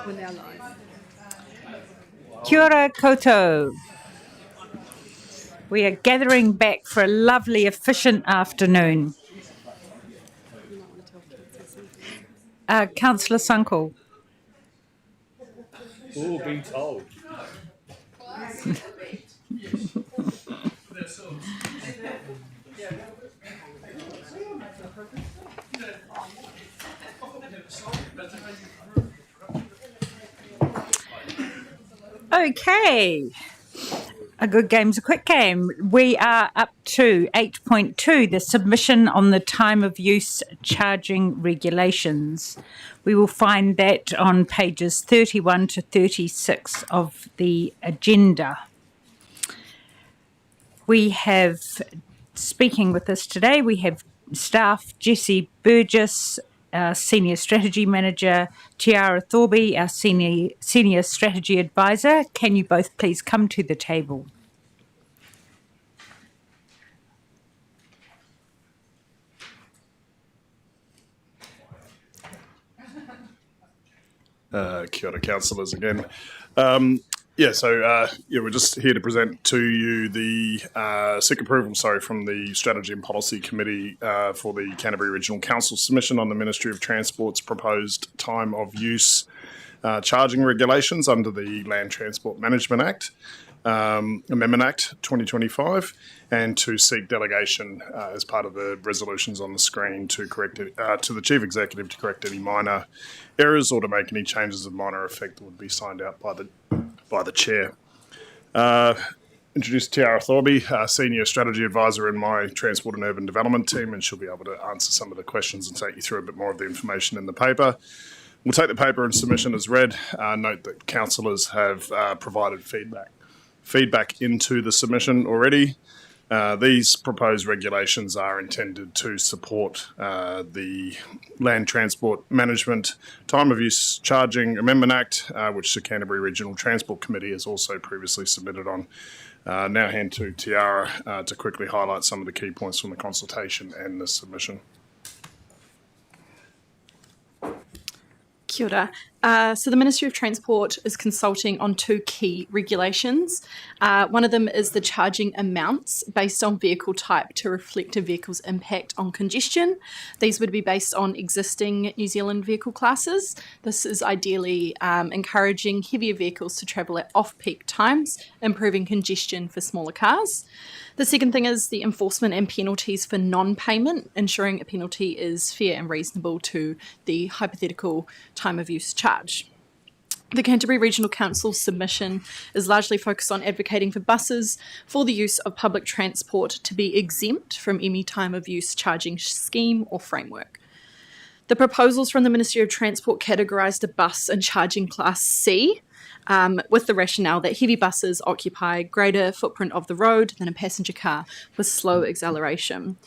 We're now live. Kia ora koutou. We are gathering back for a lovely, efficient afternoon. Councillor Sunkel. Oh, be told. Okay. A good game's a quick game. We are up to 8.2, the submission on the time of use charging regulations. We will find that on pages 31 to 36 of the agenda. We have, speaking with us today, we have staff Jessie Burgess, our Senior Strategy Manager, Tiara Thorby, our Senior Strategy Advisor. Can you both please come to the table? Kia ora, councillors again. We're just here to present to you the seek approval, from the Strategy and Policy Committee for the Canterbury Regional Council submission on the Ministry of Transport's proposed time of use charging regulations under the Land Transport Management Act, Amendment Act 2025, and to seek delegation as part of the resolutions on the screen to correct it, to the Chief Executive to correct any minor errors or to make any changes of minor effect that would be signed out by the Chair. Introduce Tiara Thorby, Senior Strategy Advisor in my Transport and Urban Development team, and she'll be able to answer some of the questions and take you through a bit more of the information in the paper. We'll take the paper and submission as read. Note that councillors have provided feedback into the submission already. These proposed regulations are intended to support the Land Transport Management Time of Use Charging Amendment Act, which the Canterbury Regional Transport Committee has also previously submitted on. Now hand to Tiara to quickly highlight some of the key points from the consultation and the submission. Kia ora. So the Ministry of Transport is consulting on two key regulations. One of them is the charging amounts based on vehicle type to reflect a vehicle's impact on congestion. These would be based on existing New Zealand vehicle classes. This is ideally encouraging heavier vehicles to travel at off-peak times, improving congestion for smaller cars. The second thing is the enforcement and penalties for non-payment, ensuring a penalty is fair and reasonable to the hypothetical time of use charge. The Canterbury Regional Council's submission is largely focused on advocating for buses for the use of public transport to be exempt from any time of use charging scheme or framework. The proposals from the Ministry of Transport categorised a bus in charging class C, with the rationale that heavy buses occupy greater footprint of the road than a passenger car with slow acceleration.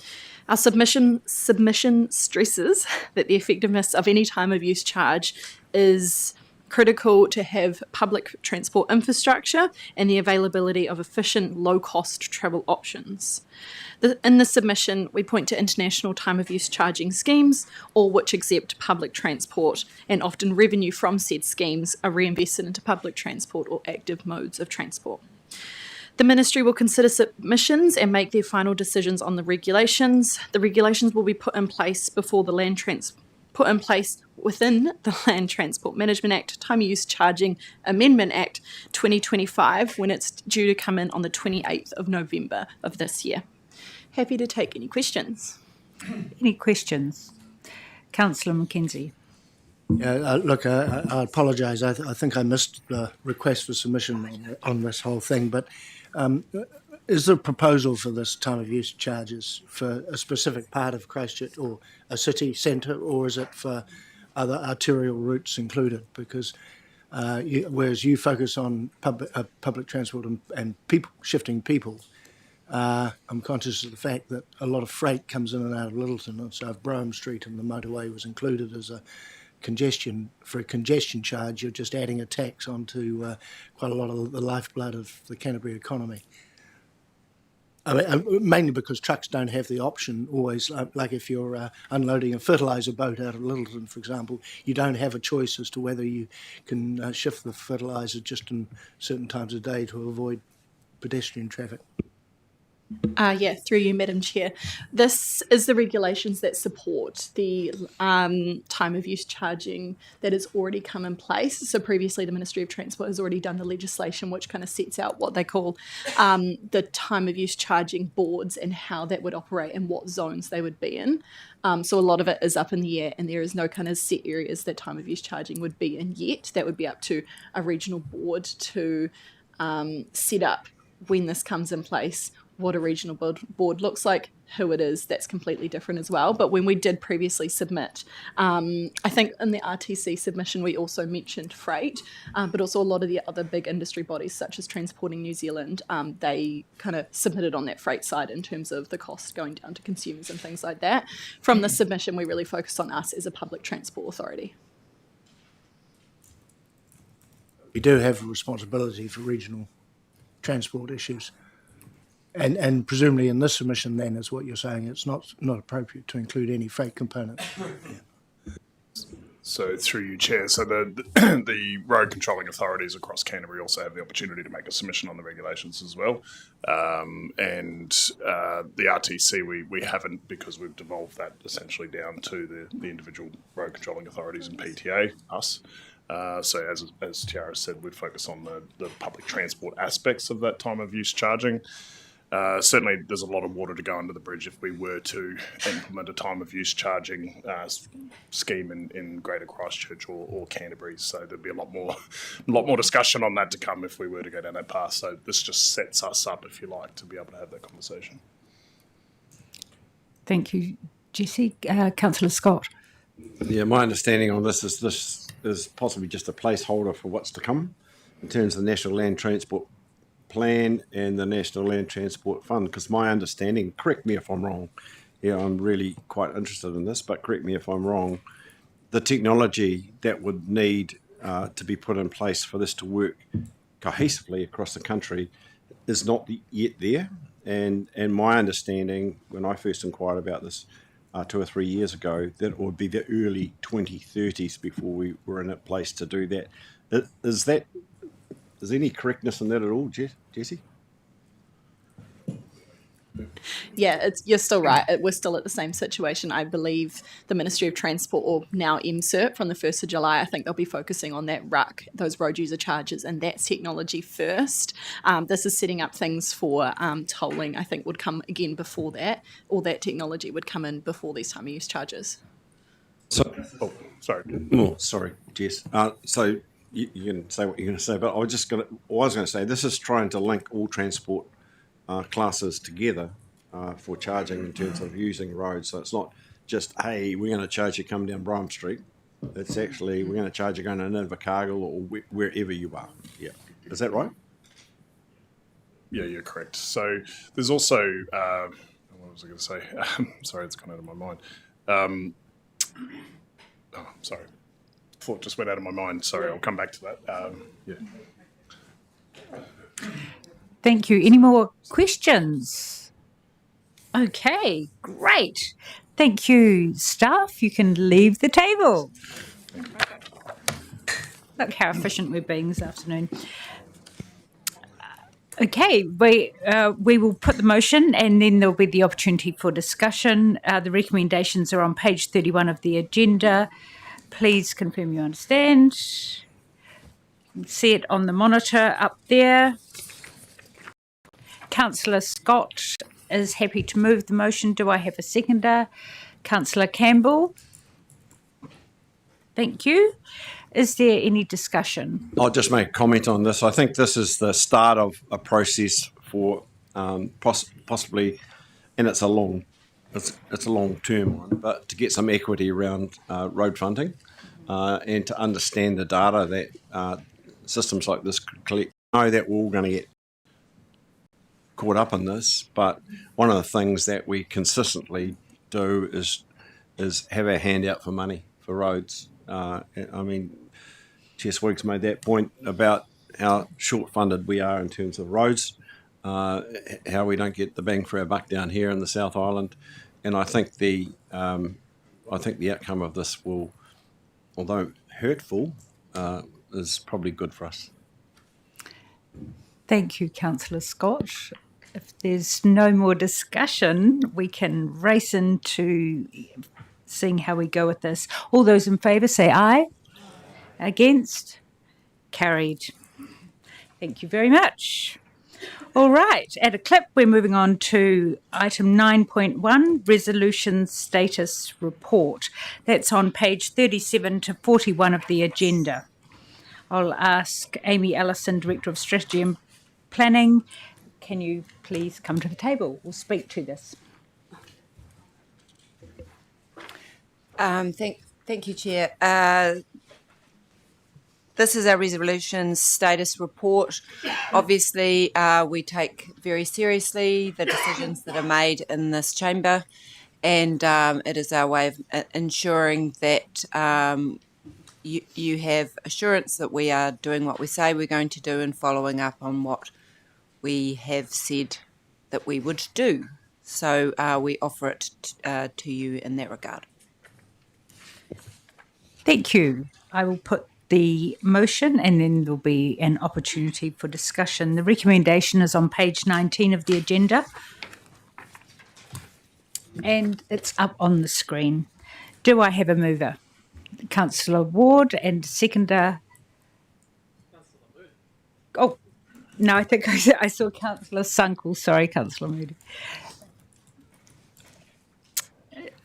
Our submission stresses that the effectiveness of any time of use charge is critical to have public transport infrastructure and the availability of efficient, low-cost travel options. In the submission, we point to international time-of-use charging schemes, all which accept public transport, and often revenue from said schemes are reinvested into public transport or active modes of transport. The Ministry will consider submissions and make their final decisions on the regulations. The regulations will be put in place within the Land Transport Management Act, Time of Use Charging Amendment Act 2025, when it's due to come in on the 28th of November of this year. Happy to take any questions. Any questions? Councillor McKenzie. I apologise. I think I missed the request for submission on this whole thing, but is there a proposal for this time of use charges for a specific part of Christchurch or a city centre, or is it for other arterial routes included? Because whereas you focus on public transport and shifting people, I'm conscious of the fact that a lot of freight comes in and out of Littleton, and so if Brougham Street and the motorway was included as a congestion charge, you're just adding a tax onto quite a lot of the lifeblood of the Canterbury economy. I mean, mainly because trucks don't have the option always, like if you're unloading a fertiliser boat out of Littleton, for example, you don't have a choice as to whether you can shift the fertiliser just in certain times of day to avoid pedestrian traffic. Yeah, through you, Madam Chair. This is the regulations that support the time of use charging that has already come in place. So previously the Ministry of Transport has already done the legislation which kind of sets out what they call the time of use charging boards and how that would operate and what zones they would be in. So a lot of it is up in the air and there is no kind of set areas that time of use charging would be in yet. That would be up to a regional board to set up when this comes in place, what a regional board looks like, who it is, that's completely different as well. But when we did previously submit, I think in the RTC submission we also mentioned freight, but also a lot of the other big industry bodies such as Transporting New Zealand, they kind of submitted on that freight side in terms of the cost going down to consumers and things like that. From the submission we really focused on us as a public transport authority. We do have a responsibility for regional transport issues. And presumably in this submission then is what you're saying, it's not appropriate to include any freight component. Yeah. So through you, Chair, so the road controlling authorities across Canterbury also have the opportunity to make a submission on the regulations as well. And the RTC, we haven't, because we've devolved that essentially down to the individual road controlling authorities and PTA, us. So as Tiara said, we'd focus on the public transport aspects of that time of use charging. Certainly there's a lot of water to go under the bridge if we were to implement a time of use charging scheme in Greater Christchurch or Canterbury. So there'd be a lot more discussion on that to come if we were to go down that path. So this just sets us up, if you like, to be able to have that conversation. Thank you, Jesse. Councillor Scott. Yeah, my understanding on this is possibly just a placeholder for what's to come in terms of the National Land Transport Plan and the National Land Transport Fund, because my understanding, correct me if I'm wrong, I'm really quite interested in this, but correct me if I'm wrong, the technology that would need to be put in place for this to work cohesively across the country is not yet there. And my understanding, when I first inquired about this 2 or 3 years ago, that it would be the early 2030s before we were in a place to do that. Is there any correctness in that at all, Jessie? Yeah, you're still right. We're still at the same situation. I believe the Ministry of Transport, or now MCERT, from the 1st of July, I think they'll be focusing on that RUC, those road user charges, and that technology first. This is setting up things for tolling, I think would come again before that, or that technology would come in before these time of use charges. Sorry, Jess. So you can say what you're going to say, but I was going to say this is trying to link all transport classes together for charging in terms of using roads. So it's not just, hey, we're going to charge you coming down Bryant Street. It's actually, we're going to charge you going to Invercargill or wherever you are. Yeah. Is that right? Yeah, you're correct. So there's also, what was I going to say? Sorry, it's gone out of my mind. Sorry. Thought just went out of my mind. Sorry, I'll come back to that. Yeah. Thank you. Any more questions? Okay, great. Thank you, staff. You can leave the table. Look how efficient we're being this afternoon. Okay, we will put the motion and then there'll be the opportunity for discussion. The recommendations are on page 31 of the agenda. Please confirm you understand. You can see it on the monitor up there. Councillor Scott is happy to move the motion. Do I have a seconder? Councillor Campbell. Thank you. Is there any discussion? I'll just make a comment on this. I think this is the start of a process for possibly, and it's a long term one, but to get some equity around road funding and to understand the data that systems like this could collect. I know that we're all going to get caught up in this, but one of the things that we consistently do is have our hand out for money for roads. I mean, Chess Weeks made that point about how short funded we are in terms of roads. how we don't get the bang for our buck down here in the South Island. And I think the outcome of this will, although hurtful, is probably good for us. Thank you, Councillor Scott. If there's no more discussion, we can race into seeing how we go with this. All those in favour say aye. Against? Carried. Thank you very much. All right, at a clip, we're moving on to item 9.1, Resolution Status Report. That's on page 37 to 41 of the agenda. I'll ask Amy Ellison, Director of Strategy and Planning, can you please come to the table? We'll speak to this. Thank you, Chair. This is our resolution status report. Obviously, we take very seriously the decisions that are made in this chamber, and it is our way of ensuring that you have assurance that we are doing what we say we're going to do and following up on what we have said that we would do. So we offer it to you in that regard. Thank you. I will put the motion and then there'll be an opportunity for discussion. The recommendation is on page 19 of the agenda and it's up on the screen. Do I have a mover? Councillor Ward and seconder. Oh, no, I think I saw Councillor Sunkel. Sorry, Councillor Moody.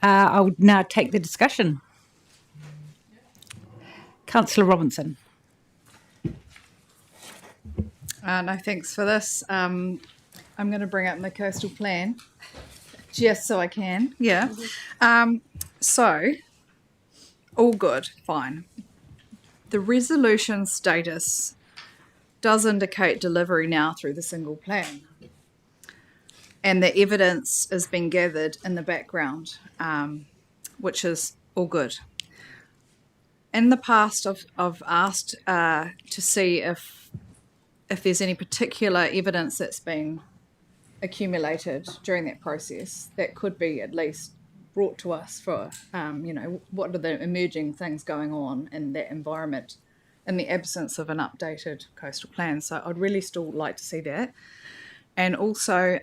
I would now take the discussion. Councillor Robinson. No, thanks for this. I'm going to bring up my coastal plan just so I can. Yeah. So, all good, fine. The resolution status does indicate delivery now through the single plan. And the evidence is being gathered in the background, which is all good. In the past, I've asked to see if there's any particular evidence that's been accumulated during that process that could be at least brought to us for, what are the emerging things going on in that environment in the absence of an updated coastal plan. So I'd really still like to see that. And also,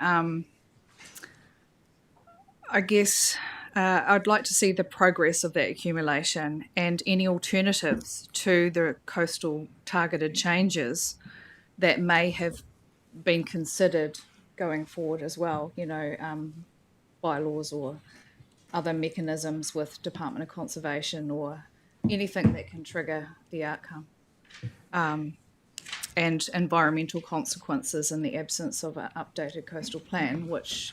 I guess I'd like to see the progress of that accumulation and any alternatives to the coastal targeted changes that may have been considered going forward as well, bylaws or other mechanisms with Department of Conservation or anything that can trigger the outcome. And environmental consequences in the absence of an updated coastal plan, which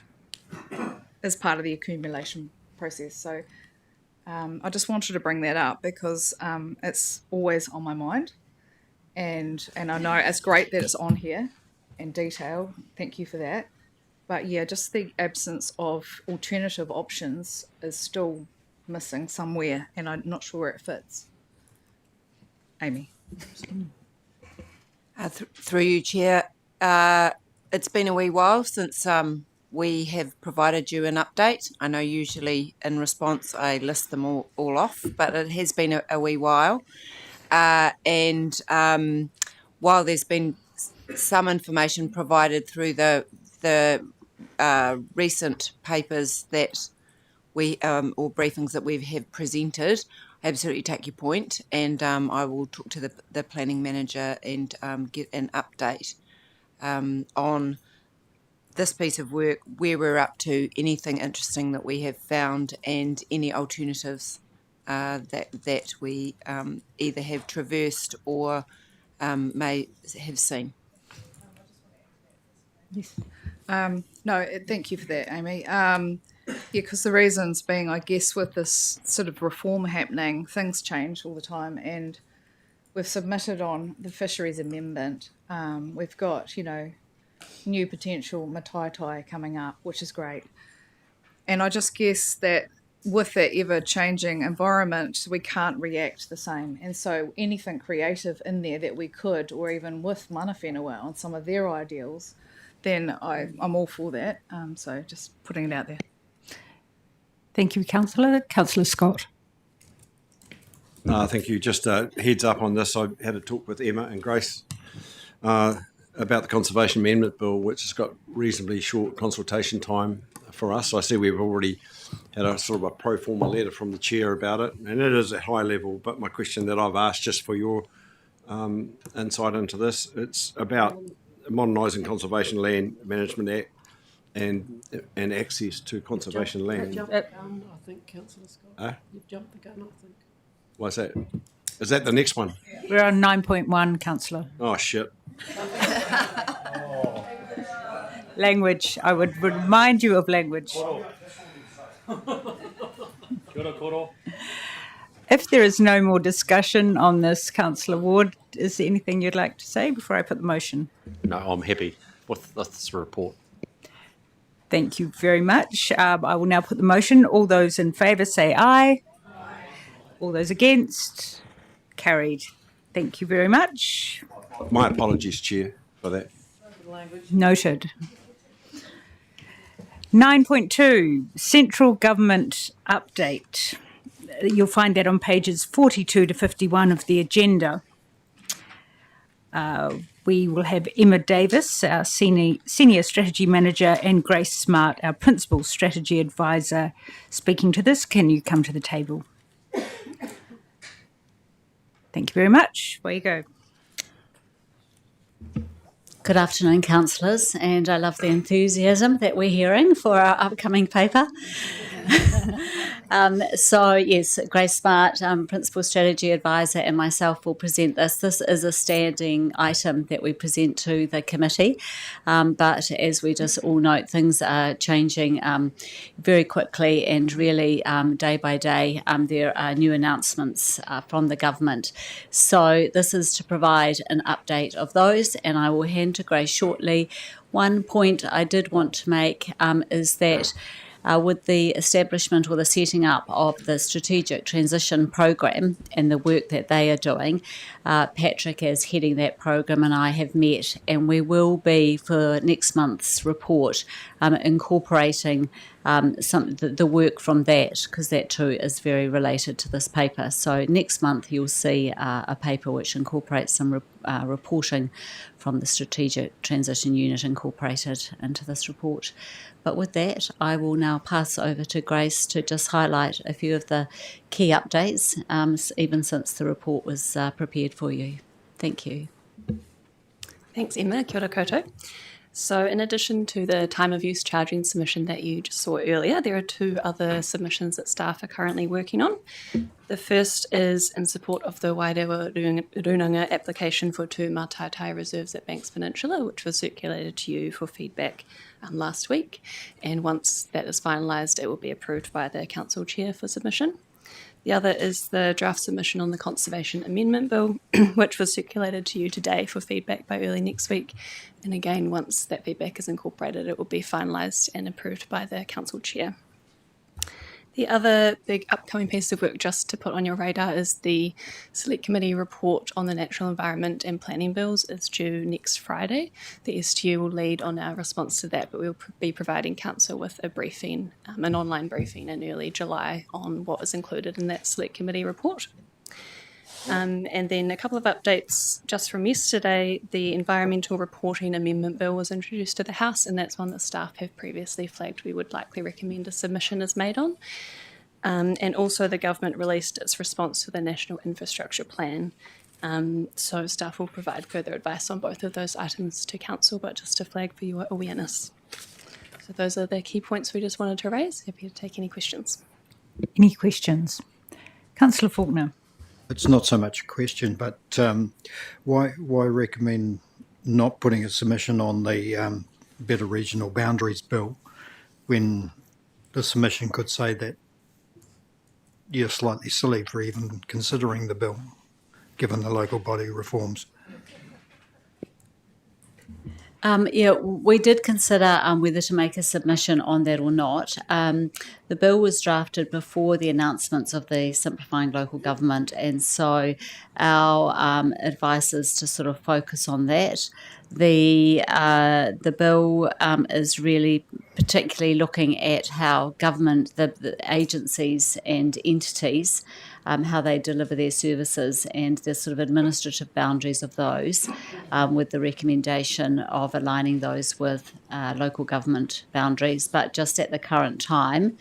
is part of the accumulation process. So I just wanted to bring that up because it's always on my mind, and I know it's great that it's on here in detail. Thank you for that. But yeah, just the absence of alternative options is still missing somewhere, and I'm not sure where it fits. Amy. Through you, Chair. It's been a wee while since we have provided you an update. I know usually in response I list them all off, but it has been a wee while. And while there's been some information provided through the recent papers that we or briefings that we have presented, I absolutely take your point, and I will talk to the planning manager and get an update on this piece of work, where we're up to, anything interesting that we have found, and any alternatives that we either have traversed or may have seen. Yes. No, thank you for that, Amy. Because the reasons being, I guess, with this sort of reform happening, things change all the time, and we've submitted on the fisheries amendment. We've got, new potential mataetai coming up, which is great. And I just guess that with that ever-changing environment, we can't react the same. And so anything creative in there that we could, or even with mana whenua on some of their ideals, then I'm all for that. So just putting it out there. Thank you, Councillor. Councillor Scott. Thank you. Just a heads up on this. I had a talk with Emma and Grace about the Conservation Amendment Bill, which has got reasonably short consultation time for us. I see we've already had a sort of a pro forma letter from the chair about it, and it is at high level. But my question that I've asked, just for your insight into this, it's about modernising Conservation Land Management Act and access to conservation land. Jumped the gun, I think, Councillor Scott. You've jumped the gun, I think. Why's that? Is that the next one? We're on 9.1, Councillor. Oh, shit. Language. I would remind you of language. If there is no more discussion on this, Councillor Ward, is there anything you'd like to say before I put the motion? No, I'm happy with this report. Thank you very much. I will now put the motion. All those in favour say aye. All those against? Carried. Thank you very much. My apologies, Chair, for that. Noted. 9.2, Central Government Update. You'll find that on pages 42 to 51 of the agenda. We will have Emma Davis, our Senior Strategy Manager, and Grace Smart, our Principal Strategy Advisor, speaking to this. Can you come to the table? Thank you very much. Away you go. Good afternoon, councillors, and I love the enthusiasm that we're hearing for our upcoming paper. So yes, Grace Smart, Principal Strategy Advisor, and myself will present this. This is a standing item that we present to the committee, but as we just all note, things are changing very quickly, and really day by day there are new announcements from the government. So this is to provide an update of those, and I will hand to Grace shortly. One point I did want to make is that with the establishment or the setting up of the Strategic Transition Program and the work that they are doing, Patrick is heading that program and I have met, and we will be, for next month's report, incorporating the work from that, because that too is very related to this paper. So next month you'll see a paper which incorporates some reporting from the Strategic Transition Unit incorporated into this report. But with that, I will now pass over to Grace to just highlight a few of the key updates, even since the report was prepared for you. Thank you. Thanks, Emma. Kia ora koutou. So in addition to the time of use charging submission that you just saw earlier, there are two other submissions that staff are currently working on. The first is in support of the Wairewa Runanga application for two Mātatai reserves at Banks Peninsula, which was circulated to you for feedback last week. And once that is finalised, it will be approved by the Council Chair for submission. The other is the draft submission on the Conservation Amendment Bill, which was circulated to you today for feedback by early next week. And again, once that feedback is incorporated, it will be finalised and approved by the Council Chair. The other big upcoming piece of work just to put on your radar is the Select Committee report on the Natural Environment and Planning Bills is due next Friday. The STU will lead on our response to that, but we'll be providing Council with a briefing, an online briefing in early July on what is included in that Select Committee report. And then a couple of updates just from yesterday. The Environmental Reporting Amendment Bill was introduced to the House, and that's one that staff have previously flagged we would likely recommend a submission is made on. And also the government released its response to the National Infrastructure Plan. So staff will provide further advice on both of those items to Council, but just to flag for your awareness. So those are the key points we just wanted to raise. Happy to take any questions. Any questions? Councillor Faulkner. It's not so much a question, but why recommend not putting a submission on the Better Regional Boundaries Bill when the submission could say that you're slightly silly for even considering the bill, given the local body reforms? Yeah, we did consider whether to make a submission on that or not. the bill was drafted before the announcements of the Simplifying Local Government, and so our advice is to sort of focus on that. The bill is really particularly looking at how government, the agencies and entities, how they deliver their services and the sort of administrative boundaries of those, with the recommendation of aligning those with local government boundaries. But just at the current time,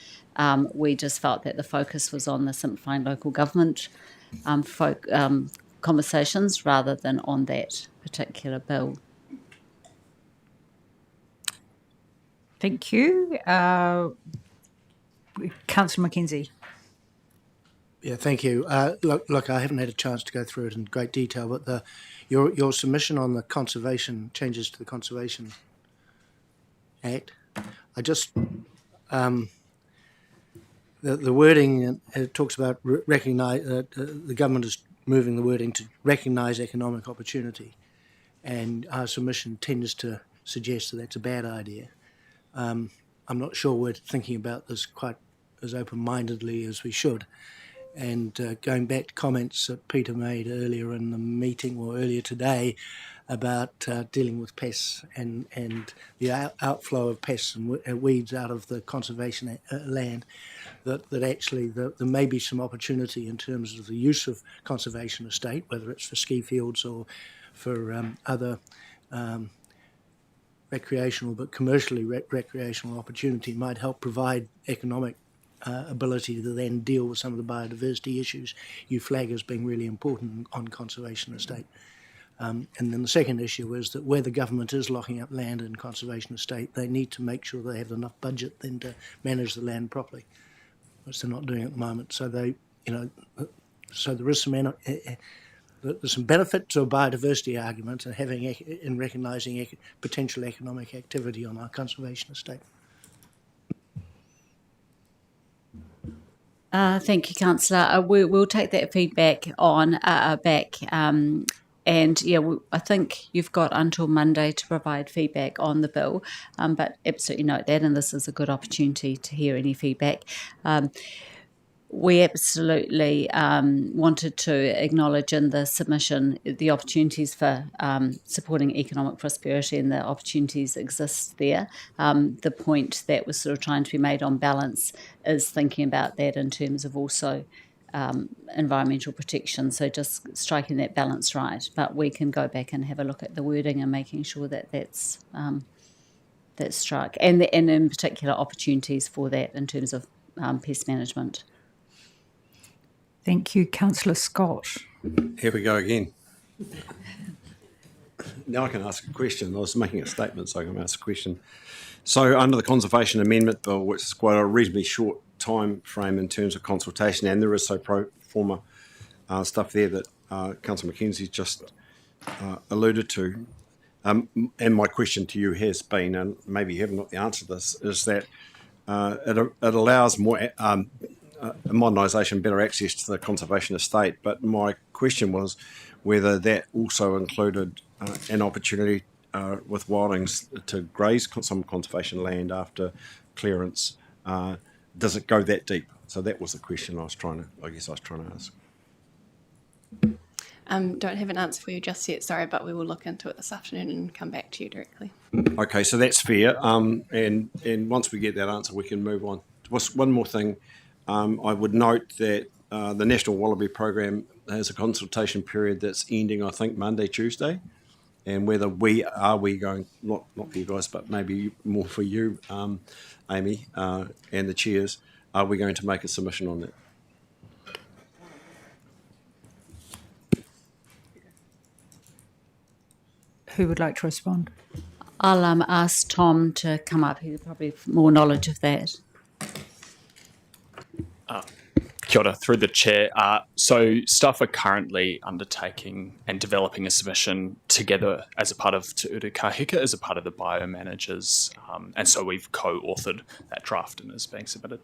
we just felt that the focus was on the Simplifying Local Government conversations rather than on that particular bill. Thank you. Councillor Mackenzie. Yeah, thank you. Look, I haven't had a chance to go through it in great detail, but your submission on the conservation changes to the Conservation Act, I just the wording, it talks about the government is moving the wording to recognise economic opportunity, and our submission tends to suggest that that's a bad idea. I'm not sure we're thinking about this quite as open-mindedly as we should. And going back to comments that Peter made earlier in the meeting or earlier today about dealing with pests and the outflow of pests and weeds out of the conservation land, that actually there may be some opportunity in terms of the use of conservation estate, whether it's for ski fields or for other recreational but commercially recreational opportunity, might help provide economic ability to then deal with some of the biodiversity issues you flag as being really important on conservation estate. And then the second issue is that where the government is locking up land in conservation estate, they need to make sure they have enough budget then to manage the land properly, which they're not doing at the moment. So so there is there's some benefit to a biodiversity argument and in recognising potential economic activity on our conservation estate. Thank you, Councillor. We'll take that feedback on back. And yeah, I think you've got until Monday to provide feedback on the bill, but absolutely note that, and this is a good opportunity to hear any feedback. We absolutely wanted to acknowledge in the submission the opportunities for supporting economic prosperity, and the opportunities exist there. The point that was sort of trying to be made on balance is thinking about that in terms of also environmental protection, so just striking that balance right. But we can go back and have a look at the wording and making sure that that's struck, and in particular opportunities for that in terms of pest management. Thank you, Councillor Scott. Here we go again. Now I can ask a question. I was making a statement, so I can ask a question. So under the Conservation Amendment Bill, which is quite a reasonably short time frame in terms of consultation, and there is so pro forma stuff there that Councillor Mackenzie just alluded to. And my question to you has been, and maybe you haven't got the answer to this, is that it allows more modernisation, better access to the conservation estate. But my question was whether that also included an opportunity with wildings to graze some conservation land after clearance. Does it go that deep? So that was the question I was trying to ask. Don't have an answer for you just yet, sorry, but we will look into it this afternoon and come back to you directly. Okay, so that's fair. And once we get that answer, we can move on. One more thing. I would note that the National Wallaby Program has a consultation period that's ending, I think, Monday, Tuesday, and whether we going, not for you guys, but maybe more for you, Amy, and the chairs, are we going to make a submission on that? Who would like to respond? I'll ask Tom to come up. He's probably more knowledge of that. Kia ora, through the chair. So staff are currently undertaking and developing a submission together as a part of Te Uru Kahika, as a part of the biomanagers, and so we've co-authored that draft and is being submitted.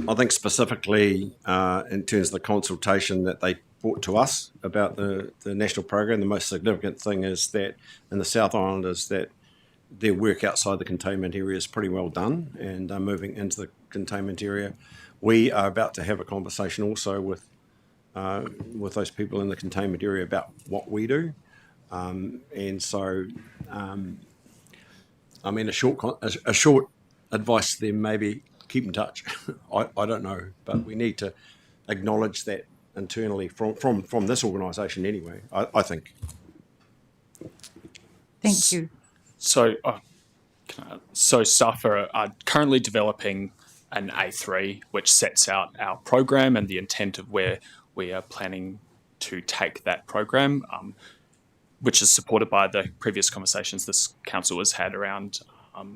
I think specifically in terms of the consultation that they brought to us about the national program, the most significant thing is that in the South Island is that their work outside the containment area is pretty well done, and are moving into the containment area. We are about to have a conversation also with those people in the containment area about what we do, and so I mean, a short advice to them, maybe keep in touch. I don't know, but we need to acknowledge that internally from this organisation anyway, I think. Thank you. So, so staff are currently developing an A3, which sets out our program and the intent of where we are planning to take that program, which is supported by the previous conversations this council has had around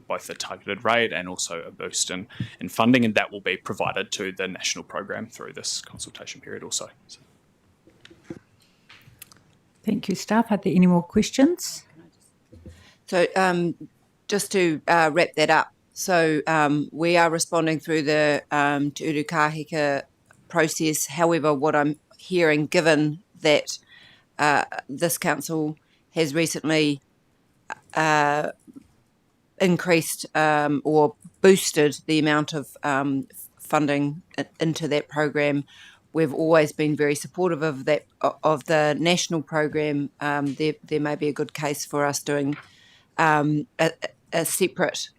both a targeted rate and also a boost in funding, and that will be provided to the national program through this consultation period also. So. Thank you, staff. Are there any more questions? So just to wrap that up, so we are responding through the Te Uru Kahika process. However, what I'm hearing, given that this council has recently increased or boosted the amount of funding into that program, we've always been very supportive of that, of the national program. There may be a good case for us doing a separate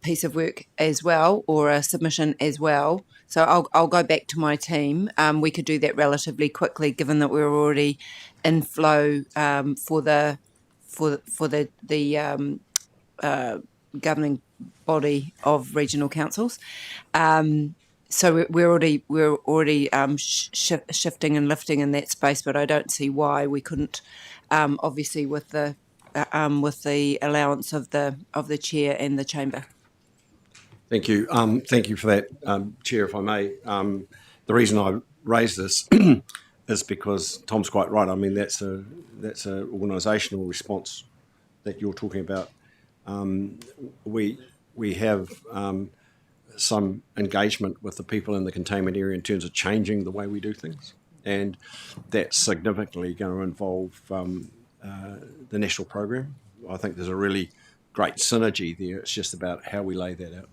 piece of work as well, or a submission as well. So I'll go back to my team. We could do that relatively quickly, given that we're already in flow for the governing body of regional councils. So we're already shifting and lifting in that space, but I don't see why we couldn't. Obviously, with the allowance of the chair and the chamber. Thank you. Thank you for that, Chair, if I may. The reason I raised this is because Tom's quite right. I mean, that's a organisational response that you're talking about. We have some engagement with the people in the containment area in terms of changing the way we do things, and that's significantly going to involve the national program. I think there's a really great synergy there. It's just about how we lay that out.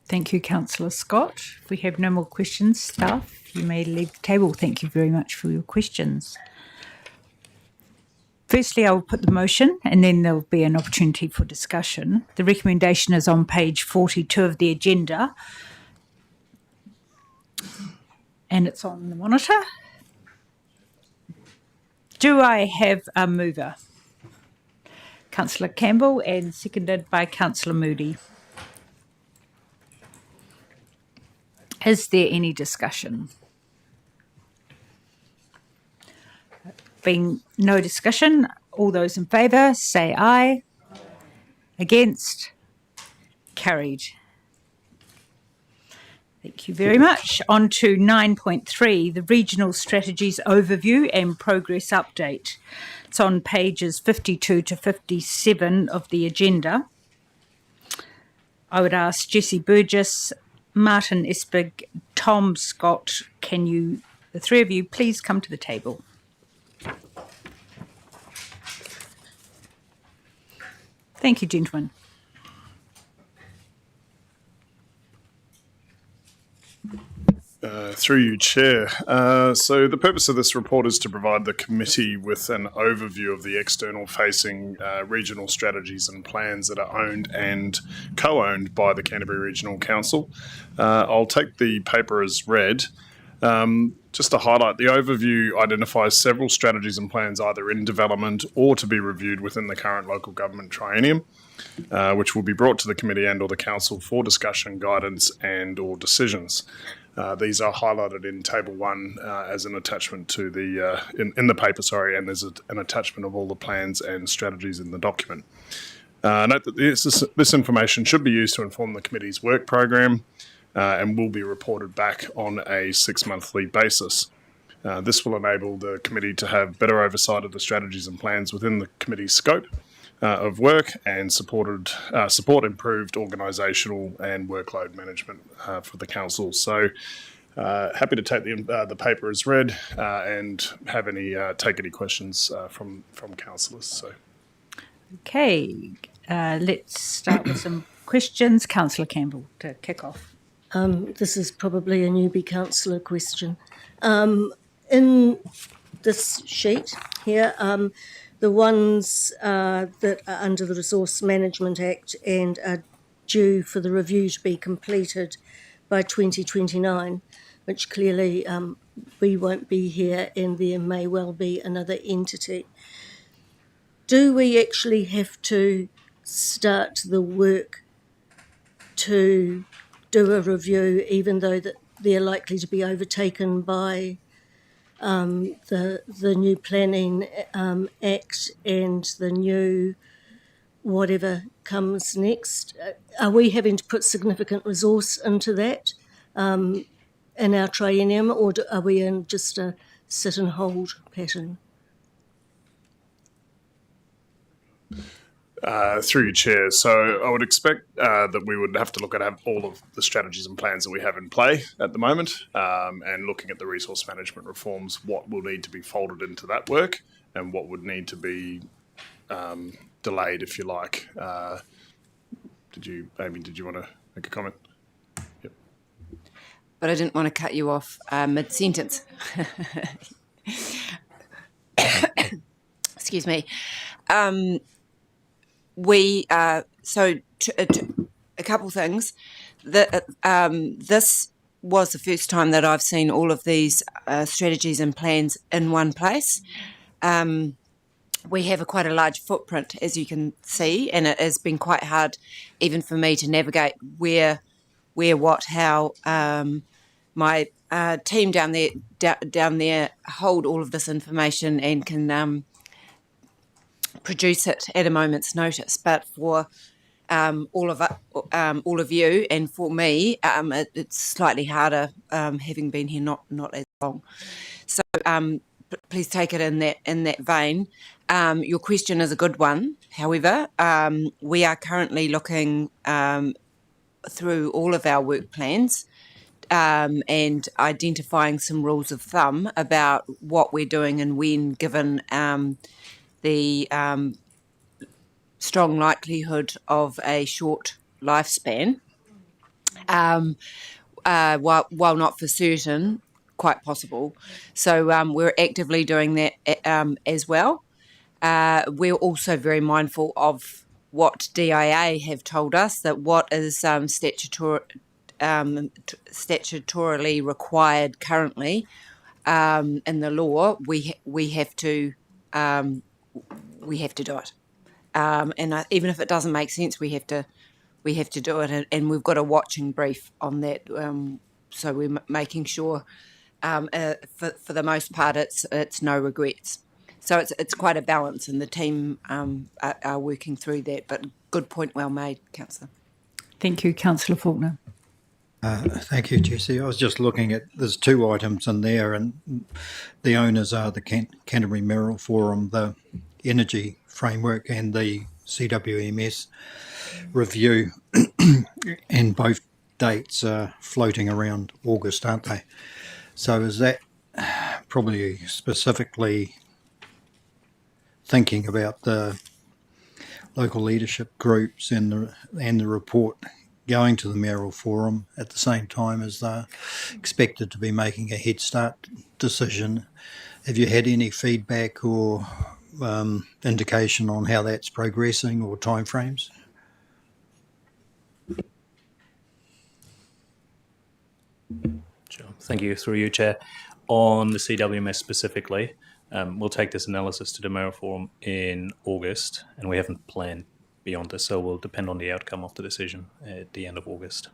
Thank you, Councillor Scott. If we have no more questions, staff, you may leave the table. Thank you very much for your questions. Firstly, I will put the motion, and then there will be an opportunity for discussion. The recommendation is on page 42 of the agenda, and it's on the monitor. Do I have a mover? Councillor Campbell, and seconded by Councillor Moody. Is there any discussion? Being no discussion, all those in favour say aye. Against? Carried. Thank you very much. On to 9.3, the Regional Strategies Overview and Progress Update. It's on pages 52 to 57 of the agenda. I would ask Jessie Burgess, Martin Espig, Tom Scott, can you, the three of you, please come to the table. Thank you, gentlemen. Through you, Chair. So the purpose of this report is to provide the committee with an overview of the external facing regional strategies and plans that are owned and co-owned by the Canterbury Regional Council. I'll take the paper as read. Just to highlight, the overview identifies several strategies and plans either in development or to be reviewed within the current local government triennium, which will be brought to the committee and or the council for discussion, guidance and or decisions. These are highlighted in Table 1 as an attachment to the, in the paper, sorry, and there's an attachment of all the plans and strategies in the document. Note that this information should be used to inform the committee's work program and will be reported back on a 6-monthly basis. This will enable the committee to have better oversight of the strategies and plans within the committee's scope of work and support improved organisational and workload management for the council. So Happy to take the paper as read and take any questions from councillors. So, Okay, let's start with some questions. Councillor Campbell to kick off. This is probably a newbie councillor question. In this sheet here, the ones that are under the Resource Management Act and are due for the review to be completed by 2029, which clearly we won't be here and there may well be another entity. Do we actually have to start the work to do a review, even though that they're likely to be overtaken by the new Planning Act and the new whatever comes next? Are we having to put significant resource into that in our triennium, or are we in just a sit and hold pattern? Through your chair, so I would expect that we would have to look at all of the strategies and plans that we have in play at the moment, and looking at the resource management reforms, what will need to be folded into that work and what would need to be delayed, if you like. Amy, did you want to make a comment? Yep. But I didn't want to cut you off mid-sentence. Excuse me. A couple things. This was the first time that I've seen all of these strategies and plans in one place. We have quite a large footprint, as you can see, and it has been quite hard even for me to navigate where, what, how. My team down there hold all of this information and can produce it at a moment's notice, but for all of you and for me, it's slightly harder, having been here not as long. So please take it in that vein. Your question is a good one. However, we are currently looking through all of our work plans and identifying some rules of thumb about what we're doing and when, given the strong likelihood of a short lifespan, while not for certain, quite possible. So we're actively doing that as well. We're also very mindful of what DIA have told us, that what is statutorily required currently in the law, we have to do it, and even if it doesn't make sense, we have to do it, and we've got a watching brief on that. So we're making sure, for the most part, it's no regrets. So it's quite a balance, and the team are working through that. But good point, well made, Councillor. Thank you, Councillor Faulkner. Thank you, Jessie. I was just looking at, there's two items in there, and the owners are the Canterbury Mineral Forum, the Energy Framework and the CWMS review, and both dates are floating around August, aren't they? So is that probably specifically thinking about the local leadership groups and the report going to the mayoral forum at the same time as they're expected to be making a head start decision? Have you had any feedback or indication on how that's progressing or timeframes? Sure. Thank you. Through you, Chair. On the CWMS specifically, we'll take this analysis to the mayoral forum in August, and we haven't planned beyond this, so we'll depend on the outcome of the decision at the end of August.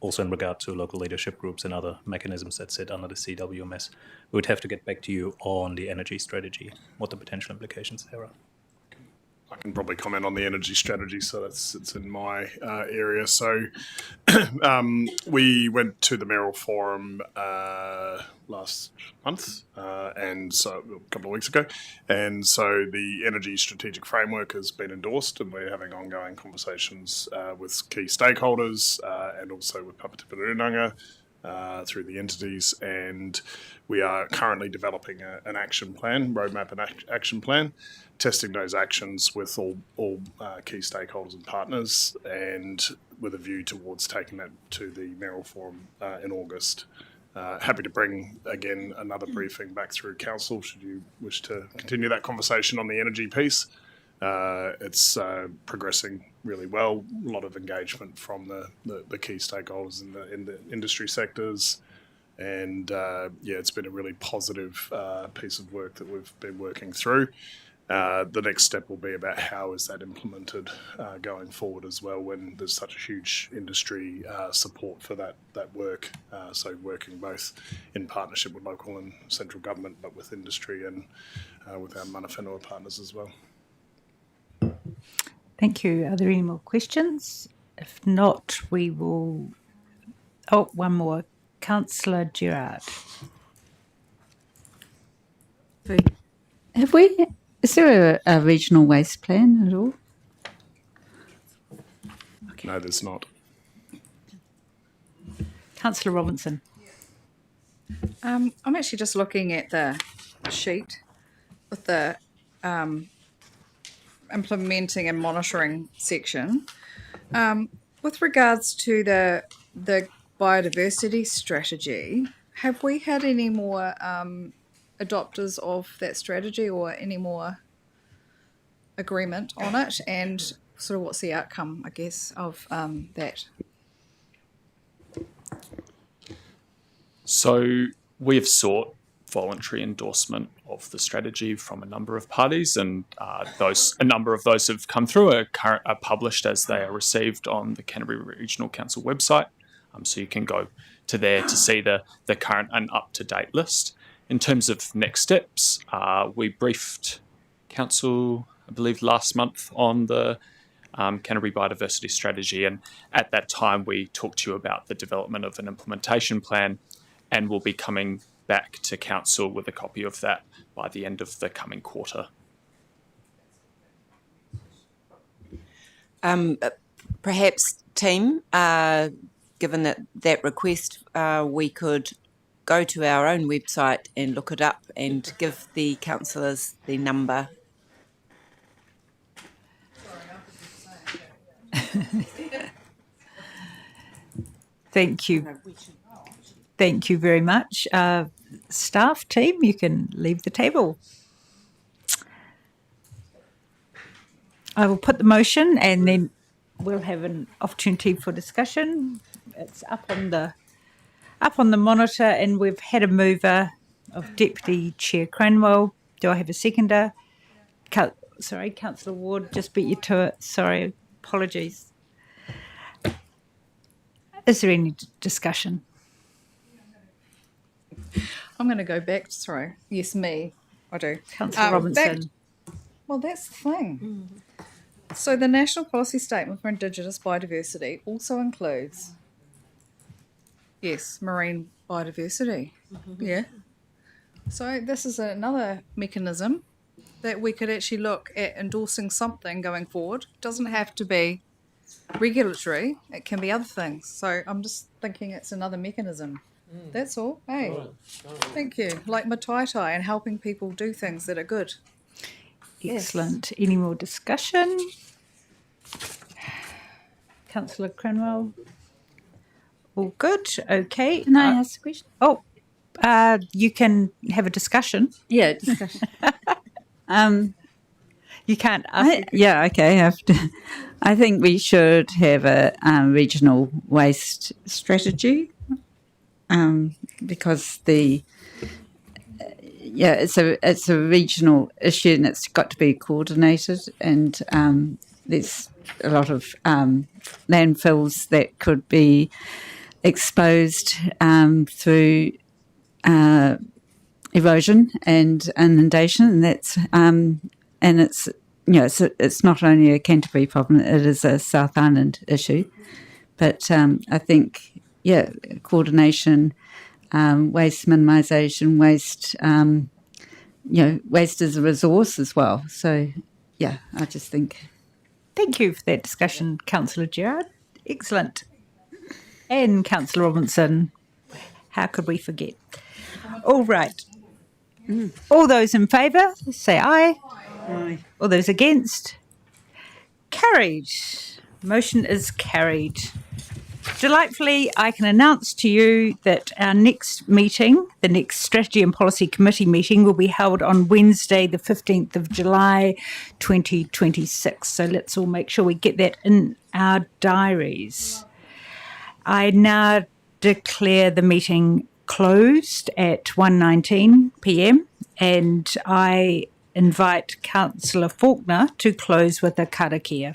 Also, in regard to local leadership groups and other mechanisms that sit under the CWMS, we would have to get back to you on the energy strategy, what the potential implications there are. I can probably comment on the energy strategy, so it's in my area. So we went to the mayoral forum last month, and so a couple of weeks ago, and so the energy strategic framework has been endorsed, and we're having ongoing conversations with key stakeholders and also with Papatipurunanga through the entities, and we are currently developing an action plan, roadmap and action plan, testing those actions with all key stakeholders and partners, and with a view towards taking that to the Mayoral Forum in August. Happy to bring, again, another briefing back through Council should you wish to continue that conversation on the energy piece. It's progressing really well. A lot of engagement from the key stakeholders in the industry sectors. And it's been a really positive piece of work that we've been working through. The next step will be about how is that implemented going forward as well when there's such a huge industry support for that work. So working both in partnership with local and central government, but with industry and with our mana whenua partners as well. Thank you. Are there any more questions? If not, we will... Oh, one more. Councillor Gerard. Is there a regional waste plan at all? Okay. No, there's not. Councillor Robinson. I'm actually just looking at the sheet with the implementing and monitoring section. With regards to the biodiversity strategy, have we had any more adopters of that strategy or any more agreement on it? And sort of what's the outcome, I guess, of that? So we have sought voluntary endorsement of the strategy from a number of parties, and a number of those have come through, are published as they are received on the Canterbury Regional Council website. So you can go to there to see the current and up-to-date list. In terms of next steps, we briefed Council, I believe, last month on the Canterbury Biodiversity Strategy, and at that time we talked to you about the development of an implementation plan, and we'll be coming back to Council with a copy of that by the end of the coming quarter. Perhaps, team, given that request, we could go to our own website and look it up and give the councillors the number. Thank you. Thank you very much. Staff team, you can leave the table. I will put the motion and then we'll have an opportunity for discussion. It's up on the monitor, and we've had a mover of Deputy Chair Cranwell. Do I have a seconder? Sorry, Councillor Ward, just beat you to it. Sorry, apologies. Is there any discussion? I'm going to go back. Sorry. Yes, me. I do. Councillor Robinson. Well, that's the thing. So the National Policy Statement for Indigenous Biodiversity also includes, yes, marine biodiversity. Yeah. So this is another mechanism that we could actually look at endorsing something going forward. It doesn't have to be regulatory. It can be other things. So I'm just thinking it's another mechanism. That's all. Hey, thank you. Like mataitai and helping people do things that are good. Excellent. Any more discussion? Councillor Cranwell. All good. Okay. Can I ask a question? Oh, you can have a discussion. Yeah, discussion. You can't ask. Yeah, okay. I think we should have a regional waste strategy because it's a regional issue and it's got to be coordinated, and there's a lot of landfills that could be exposed through erosion and inundation, and that's and it's not only a Canterbury problem; it is a South Island issue. But I think coordination, waste minimisation, waste waste is a resource as well. So I just think. Thank you for that discussion, Councillor Gerard. Excellent. And Councillor Robinson, How could we forget? All right. All those in favour, say aye. Aye. All those against? Carried. Motion is carried. Delightfully, I can announce to you that our next meeting, the next Strategy and Policy Committee meeting, will be held on Wednesday, the 15th of July, 2026. So let's all make sure we get that in our diaries. I now declare the meeting closed at 1:19 p.m. and I invite Councillor Faulkner to close with a karakia.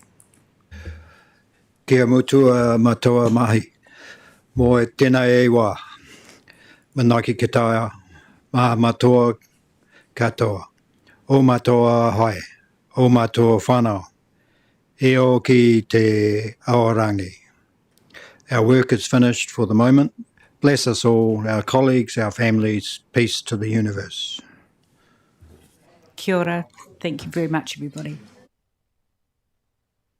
Kia mutua matoa mahi, mo e tēnā e wā, manaaki ki taia, maha matoa katoa, o matoa hai, o matoa whanau, e o ki te aorangi. Our work is finished for the moment. Bless us all, our colleagues, our families, peace to the universe. Kia ora. Thank you very much, everybody.